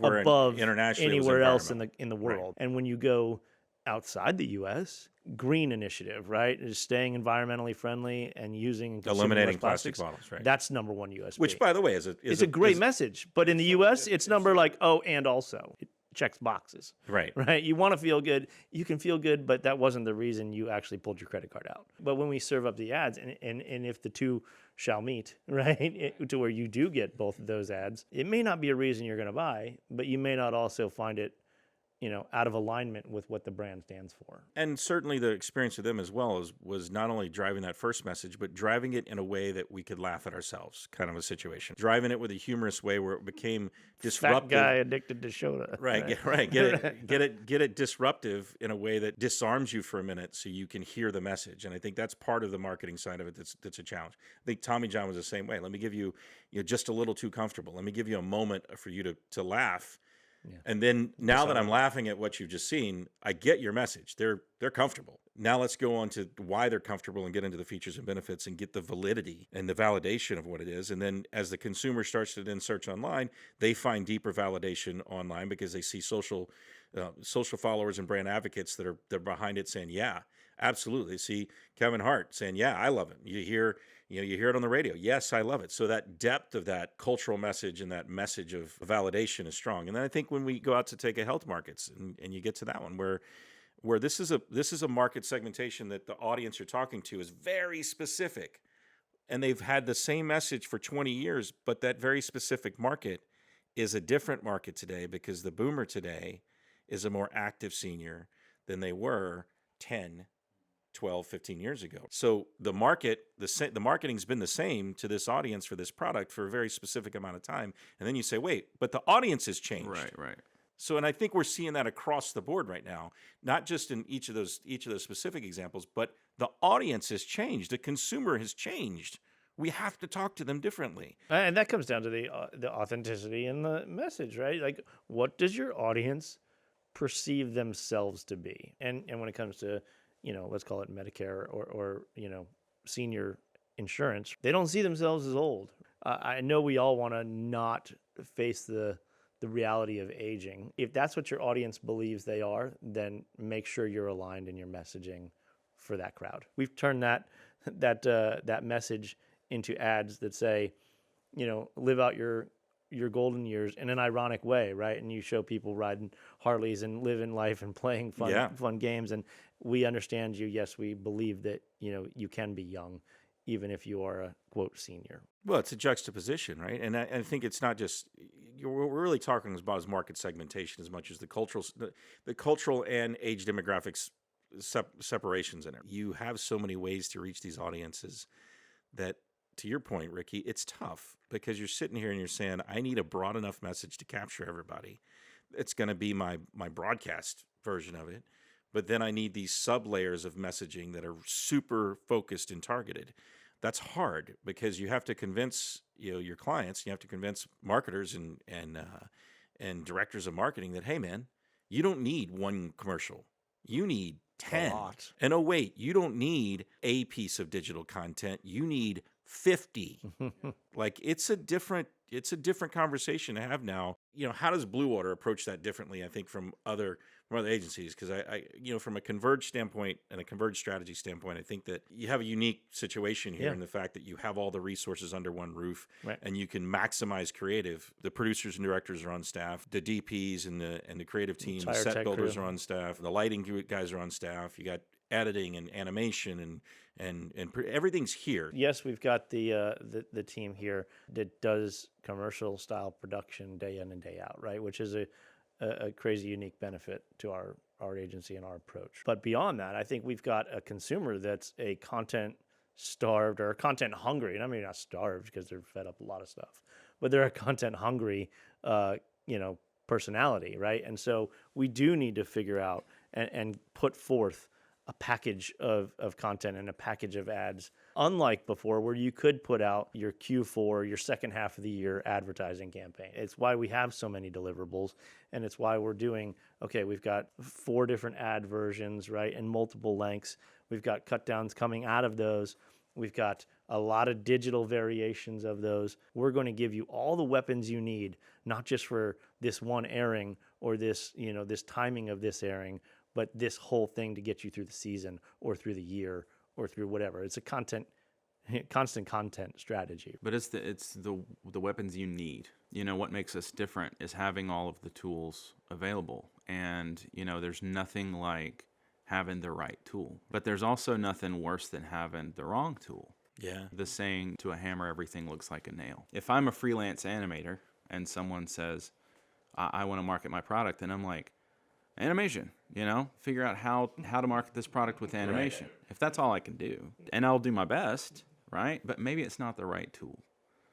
internationally anywhere else in environmental. the world. Right. And when you go outside the U.S., green initiative, right, is staying environmentally friendly and eliminating plastic bottles, right? That's number one USP. Which, by the way, it's a great message. But in the U.S., it's number like, oh, and also. It checks boxes. Right. You want to feel good. You can feel good, but that wasn't the reason you actually pulled your credit card out. But when we serve up the ads, and if the two shall meet, right, to where you do get both of those ads, it may not be a reason you're going to buy, but you may not also find it, you know, out of alignment with what the brand stands for. And certainly the experience of them as well was not only driving that first message, but driving it in a way that we could laugh at ourselves, kind of a situation. Driving it with a humorous way where it became disruptive. Fat guy addicted to soda. Right. Get it disruptive in a way that disarms you for a minute so you can hear the message. And I think that's part of the marketing side of it that's a challenge. I think Tommy John was the same way. Let me give you just a little too comfortable. Let me give you a moment for you to laugh. Yeah. And then now that I'm laughing at what you've just seen, I get your message. They're comfortable. Now let's go on to why they're comfortable and get into the features and benefits and get the validity and the validation of what it is. And then as the consumer starts to then search online, they find deeper validation online because they see social social followers and brand advocates that are behind it saying, yeah, absolutely. See Kevin Hart saying, yeah, I love it. You hear it on the radio. Yes, I love it. So that depth of that cultural message and that message of validation is strong. And then I think when we go out to take a health markets and you get to that one where this is a market segmentation that the audience you're talking to is very specific, and they've had the same message for 20 years, but that very specific market is a different market today because the boomer today is a more active senior than they were 10, 12, 15 years ago. So the marketing's been the same to this audience for this product for a very specific amount of time. And then you say, wait, but the audience has changed. Right. So, and I think we're seeing that across the board right now, not just in each of those specific examples, but the audience has changed. The consumer has changed. We have to talk to them differently. And that comes down to the authenticity in the message, right? Like, what does your audience perceive themselves to be? And when it comes to, let's call it Medicare or senior insurance, they don't see themselves as old. I know we all want to not face the reality of aging. If that's what your audience believes they are, then make sure you're aligned in your messaging for that crowd. We've turned that message into ads that say, live out your golden years in an ironic way, right? And you show people riding Harleys and living life and playing fun games. And we understand you. Yes, we believe that, you can be young, even if you are a quote senior. Well, it's a juxtaposition, right? And I think it's not just we're really talking about as market segmentation as much as the cultural and age demographics separations in it. You have so many ways to reach these audiences that, to your point, Ricky, it's tough because you're sitting here and you're saying, I need a broad enough message to capture everybody. It's going to be my broadcast version of it. But then I need these sub layers of messaging that are super focused and targeted. That's hard because you have to convince your clients, you have to convince marketers and directors of marketing that, hey man, you don't need one commercial. You need 10. And oh wait, you don't need a piece of digital content. You need 50. Like it's a different conversation to have now. How does Bluewater approach that differently? I think from other agencies, because I from a converged standpoint and a converged strategy standpoint, I think that you have a unique situation here in the fact that you have all the resources under one roof, right, and you can maximize creative. The producers and directors are on staff, the DPs and the creative team, the set builders are on staff, the lighting guys are on staff. You got editing and animation and everything's here. Yes, we've got the team here that does commercial style production day in and day out, right? Which is a crazy unique benefit to our agency and our approach. But beyond that, I think we've got a consumer that's a content starved or content hungry, and I mean not starved because they're fed up a lot of stuff, but they're a content hungry, personality, right? And so we do need to figure out and put forth a package of content and a package of ads, unlike before where you could put out your Q4, your second half of the year advertising campaign. It's why we have so many deliverables, and it's why we're doing, we've got 4 different ad versions, right, and multiple lengths. We've got cut downs coming out of those. We've got a lot of digital variations of those. We're going to give you all the weapons you need, not just for this one airing or this, this timing of this airing, but this whole thing to get you through the season or through the year or through whatever. It's a constant content strategy. But it's the weapons you need. What makes us different is having all of the tools available. And, there's nothing like having the right tool. But there's also nothing worse than having the wrong tool. Yeah. The saying, to a hammer, everything looks like a nail. If I'm a freelance animator and someone says, I want to market my product, and I'm like, animation, figure out how to market this product with animation. Right. If that's all I can do, and I'll do my best, right? But maybe it's not the right tool.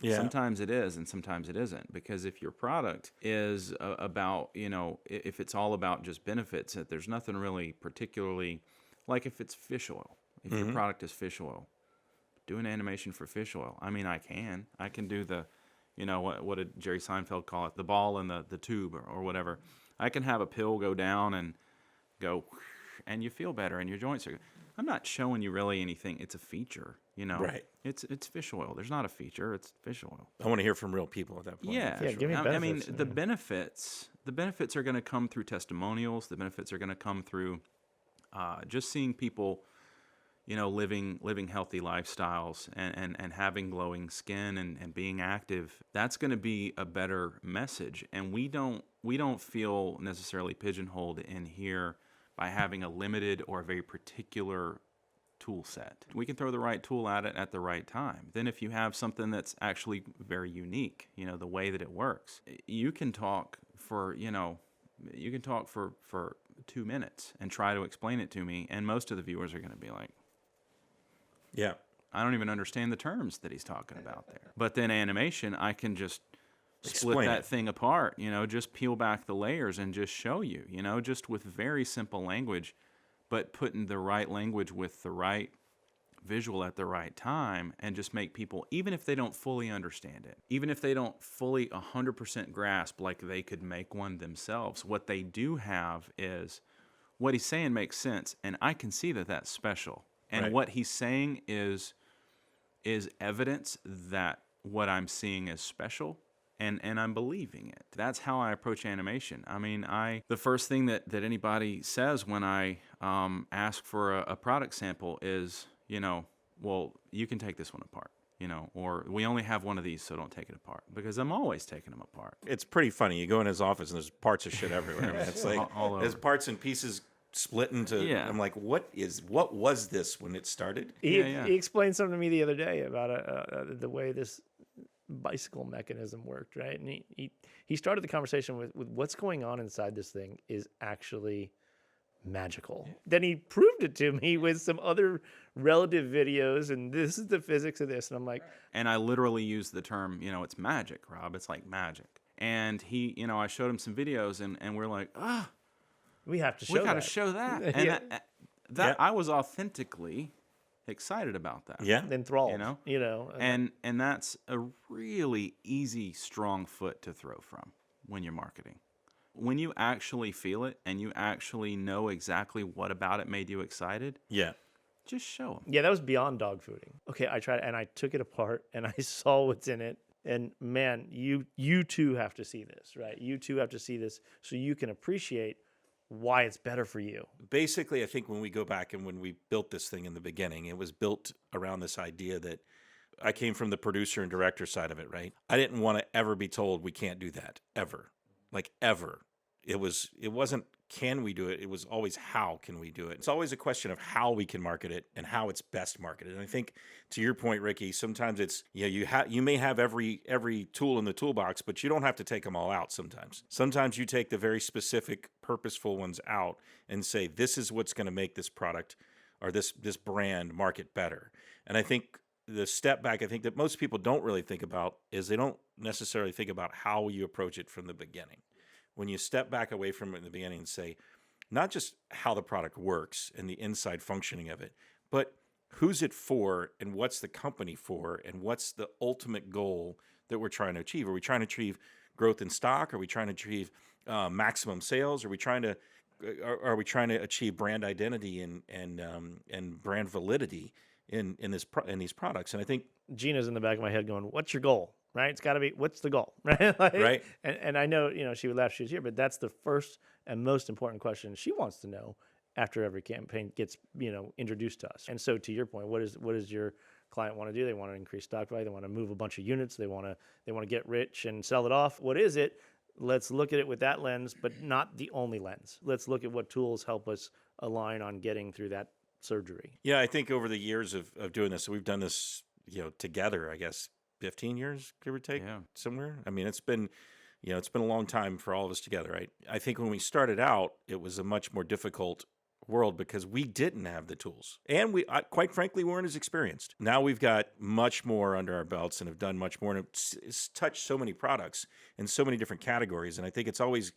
Yeah. Sometimes it is, and sometimes it isn't. Because if your product is about, if it's all about just benefits, that there's nothing really particularly, like if it's fish oil. If your product is fish oil, do an animation for fish oil. I mean, I can do the, what did Jerry Seinfeld call it? The ball and the tube or whatever. I can have a pill go down and go, and you feel better, and your joints are. I'm not showing you really anything. It's a feature, Right. It's fish oil. There's not a feature. It's fish oil. I want to hear from real people at that point. Yeah. Give me benefits. I mean, the The benefits are going to come through testimonials. The benefits are going to come through just seeing people, living healthy lifestyles and having glowing skin and being active. That's going to be a better message. And we don't feel necessarily pigeonholed in here by having a limited or a very particular tool set. We can throw the right tool at it at the right time. Then if you have something that's actually very unique, the way that it works, you can talk for 2 minutes and try to explain it to me, and most of the viewers are going to be like, Yeah. I don't even understand the terms that he's talking about there. But then animation, I can just split Explain that it. thing apart, just peel back the layers and just show you, just with very simple language, but putting the right language with the right visual at the right time, and just make people, even if they don't fully understand it, even if they don't fully 100% grasp like they could make one themselves, what they do have is what he's saying makes sense, and I can see that that's special. And Right. what he's saying is evidence that what I'm seeing is special, and I'm believing it. That's how I approach animation. I mean, the first thing that anybody says when I ask for a product sample is, well, you can take this one apart, or we only have one of these, so don't take it apart, because I'm always taking them apart. It's pretty funny. You go in his office and there's parts of shit everywhere. I mean, it's like All there's over. parts and pieces split into. Yeah. I'm like, what was this when it started? He Yeah. explained something to me the other day about the way this bicycle mechanism worked, right? And he started the conversation with what's going on inside this thing is actually magical. Then he proved it to me with some other relative videos, and this is the physics of this. And I'm like, And I literally use the term, it's magic, Rob. It's like magic. And he, I showed him some videos, and we're like, we have to show we got to that. show that. And Yeah. that Yeah. I was authentically excited about that. Yeah. Enthralled, And that's a really easy, strong foot to throw from when you're marketing. When you actually feel it and you actually know exactly what about it made you excited, Yeah. just show them. Yeah, that was beyond dog fooding. Okay, I tried, and I took it apart, and I saw what's in it. And man, you too have to see this, right? You too have to see this so you can appreciate why it's better for you. Basically, I think when we go back and when we built this thing in the beginning, it was built around this idea that I came from the producer and director side of it, right? I didn't want to ever be told we can't do that, ever. Like, ever. It wasn't can we do it? It was always how can we do it? It's always a question of how we can market it and how it's best marketed. And I think to your point, Ricky, sometimes it's you may have every tool in the toolbox, but you don't have to take them all out sometimes. Sometimes you take the very specific, purposeful ones out and say, this is what's going to make this product or this brand market better. And I think the step back, I think that most people don't really think about is they don't necessarily think about how you approach it from the beginning. When you step back away from it in the beginning and say, not just how the product works and the inside functioning of it, but who's it for and what's the company for and what's the ultimate goal that we're trying to achieve? Are we trying to achieve growth in stock? Are we trying to achieve maximum sales? Are we trying to achieve brand identity and brand validity in these products? And I think Gina's in the back of my head going, what's your goal? Right? It's got to be, what's the goal? Right? Right. And I know, she would laugh if she was here, but that's the first and most important question she wants to know after every campaign gets, introduced to us. And so to your point, what does your client want to do? They want to increase stock value. They want to move a bunch of units. They want to get rich and sell it off. What is it? Let's look at it with that lens, but not the only lens. Let's look at what tools help us align on getting through that surgery. Yeah, I think over the years of doing this, we've done this, together, I guess, 15 years, give or take, somewhere. I mean, it's been a long time for all of us together, right? I think when we started out, it was a much more difficult world because we didn't have the tools. And quite frankly, weren't as experienced. Now we've got much more under our belts and have done much more. And it's touched so many products in so many different categories. And I think it's always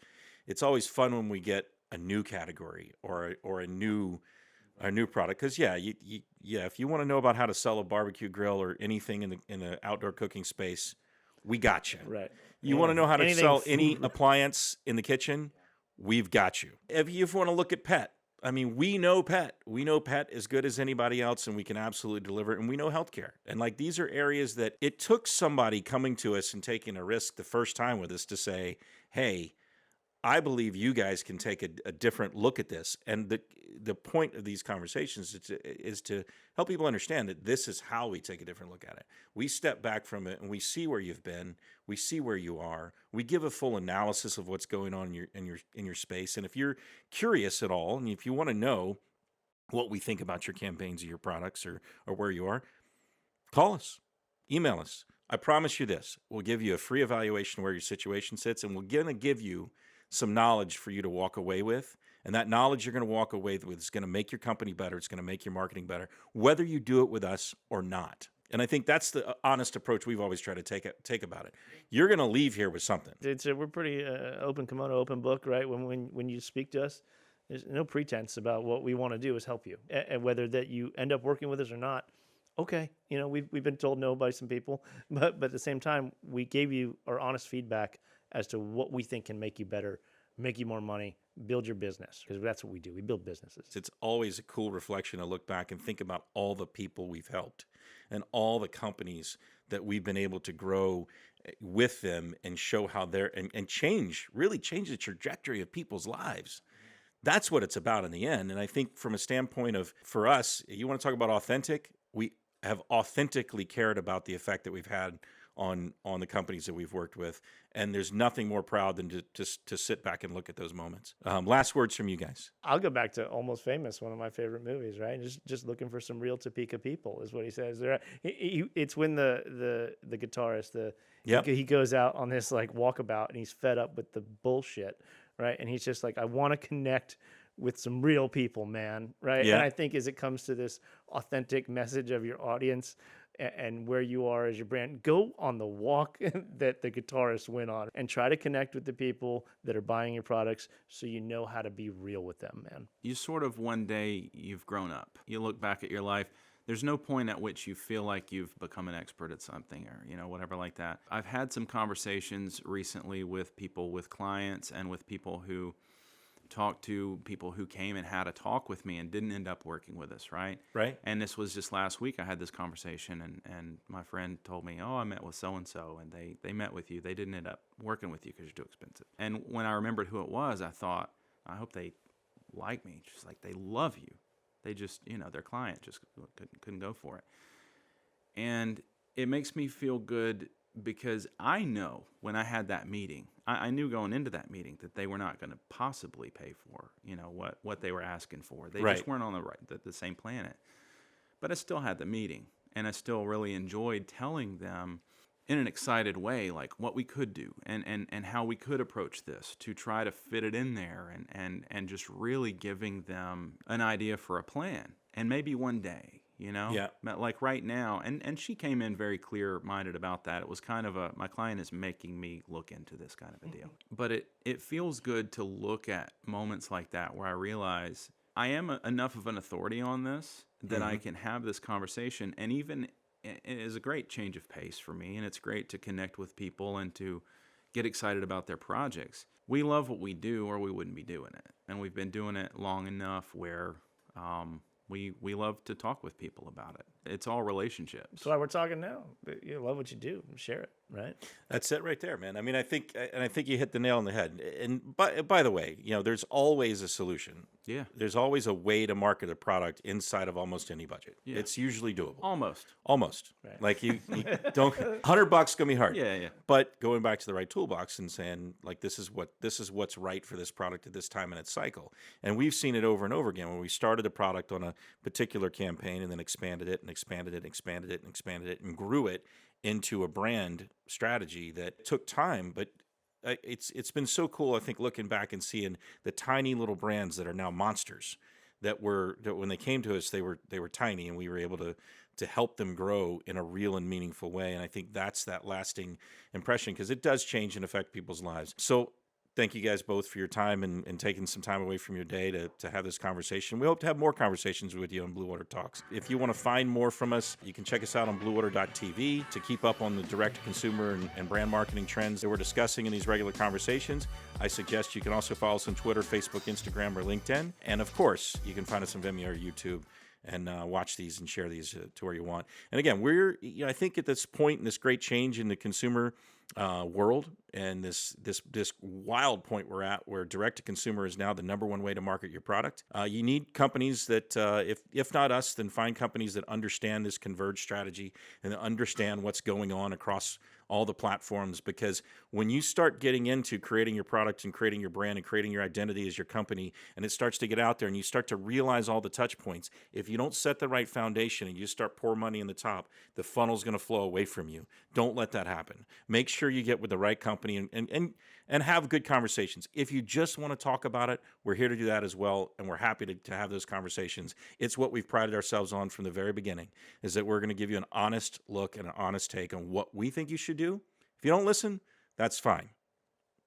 fun when we get a new category or a new product, because if you want to know about how to sell a barbecue grill or anything in the outdoor cooking space, we got you. Right. You want to know how to Anything sell food- any appliance in the kitchen, we've got you. If you want to look at pet, I mean, we know pet as good as anybody else, and we can absolutely deliver it. And we know healthcare, and like these are areas that it took somebody coming to us and taking a risk the first time with us to say, hey, I believe you guys can take a different look at this. And the point of these conversations is to help people understand that this is how we take a different look at it. We step back from it and we see where you've been. We see where you are. We give a full analysis of what's going on in your space. And if you're curious at all, and if you want to know what we think about your campaigns or your products or where you are, call us, email us. I promise you this, we'll give you a free evaluation of where your situation sits, and we're going to give you some knowledge for you to walk away with. And that knowledge you're going to walk away with is going to make your company better. It's going to make your marketing better, whether you do it with us or not. And I think that's the honest approach we've always tried to take about it. You're going to leave here with something. We're pretty open kimono, open book, right? When you speak to us, there's no pretense about what we want to do is help you. And whether that you end up working with us or not, okay, we've been told no by some people, but at the same time, we gave you our honest feedback as to what we think can make you better, make you more money, build your business, because that's what we do. We build businesses. It's always a cool reflection to look back and think about all the people we've helped and all the companies that we've been able to grow with them and show how they're and really change the trajectory of people's lives. That's what it's about in the end. And I think from a standpoint of, for us, you want to talk about authentic, we have authentically cared about the effect that we've had on the companies that we've worked with. And there's nothing more proud than to sit back and look at those moments. Last words from you guys. I'll go back to Almost Famous, one of my favorite movies, right? Just looking for some real Topeka people is what he says there. It's when the guitarist, he goes out on this like walkabout and he's fed up with the bullshit, right? And he's just like, I want to connect with some real people, man, right? Yeah. And I think as it comes to this authentic message of your audience and where you are as your brand, go on the walk that the guitarist went on and try to connect with the people that are buying your products so you know how to be real with them, man. You sort of, one day you've grown up. You look back at your life. There's no point at which you feel like you've become an expert at something or, whatever like that. I've had some conversations recently with people, with clients, and with people who talked to people who came and had a talk with me and didn't end up working with us, right? Right. And this was just last week. I had this conversation, and my friend told me, I met with so-and-so, and they met with you. They didn't end up working with you because you're too expensive. And when I remembered who it was, I thought, I hope they like me, just like they love you. They just, their client just couldn't go for it. And it makes me feel good because I know when I had that meeting, I knew going into that meeting that they were not going to possibly pay for, what they were asking for. They just weren't on the same planet. But I still had the meeting, and I still really enjoyed telling them in an excited way, like what we could do and how we could approach this to try to fit it in there and just really giving them an idea for a plan. And maybe one day, Yeah. like right now, and she came in very clear-minded about that. It was kind of my client is making me look into this kind of a deal. But it feels good to look at moments like that where I realize I am enough of an authority on this that I can have this conversation, and even it is a great change of pace for me, and it's great to connect with people and to get excited about their projects. We love what we do, or we wouldn't be doing it. And we've been doing it long enough where we love to talk with people about it. It's all relationships. That's why we're talking now. You love what you do. Share it, right? That's it right there, man. I mean, I think you hit the nail on the head. And by the way, there's always a solution. Yeah. There's always a way to market a product inside of almost any budget. Yeah. It's usually doable. Almost. Right. Like you don't, $100 gonna be hard. Yeah. But going back to the right toolbox and saying, like, this is what's right for this product at this time in its cycle. And we've seen it over and over again when we started a product on a particular campaign and then expanded it and grew it into a brand strategy that took time, but it's been so cool, I think, looking back and seeing the tiny little brands that are now monsters that when they came to us, they were tiny, and we were able to help them grow in a real and meaningful way. And I think that's that lasting impression, because it does change and affect people's lives. So thank you guys both for your time and taking some time away from your day to have this conversation. We hope to have more conversations with you on Bluewater Talks. If you want to find more from us, you can check us out on bluewater.tv to keep up on the direct-to-consumer and brand marketing trends that we're discussing in these regular conversations. I suggest you can also follow us on Twitter, Facebook, Instagram, or LinkedIn. And of course, you can find us on Vimeo or YouTube and watch these and share these to where you want. And again, I think at this point in this great change in the consumer world, and this wild point we're at, where direct to consumer is now the number one way to market your product. You need companies that, if not us, then find companies that understand this converged strategy and understand what's going on across all the platforms. Because when you start getting into creating your product and creating your brand and creating your identity as your company, and it starts to get out there and you start to realize all the touch points, if you don't set the right foundation and you start pour money in the top, the funnel's going to flow away from you. Don't let that happen. Make sure you get with the right company and have good conversations. If you just want to talk about it, we're here to do that as well, and we're happy to have those conversations. It's what we've prided ourselves on from the very beginning, is that we're going to give you an honest look and an honest take on what we think you should do. If you don't listen, that's fine.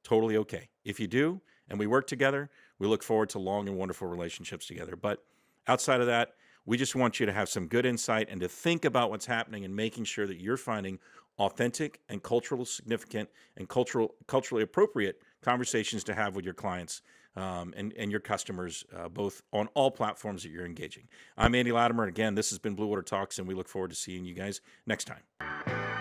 Totally okay. If you do, and we work together, we look forward to long and wonderful relationships together. But outside of that, we just want you to have some good insight and to think about what's happening and making sure that you're finding authentic and culturally significant and culturally appropriate conversations to have with your clients and your customers, both on all platforms that you're engaging. I'm Andy Latimer, and again, this has been Bluewater Talks, and we look forward to seeing you guys next time.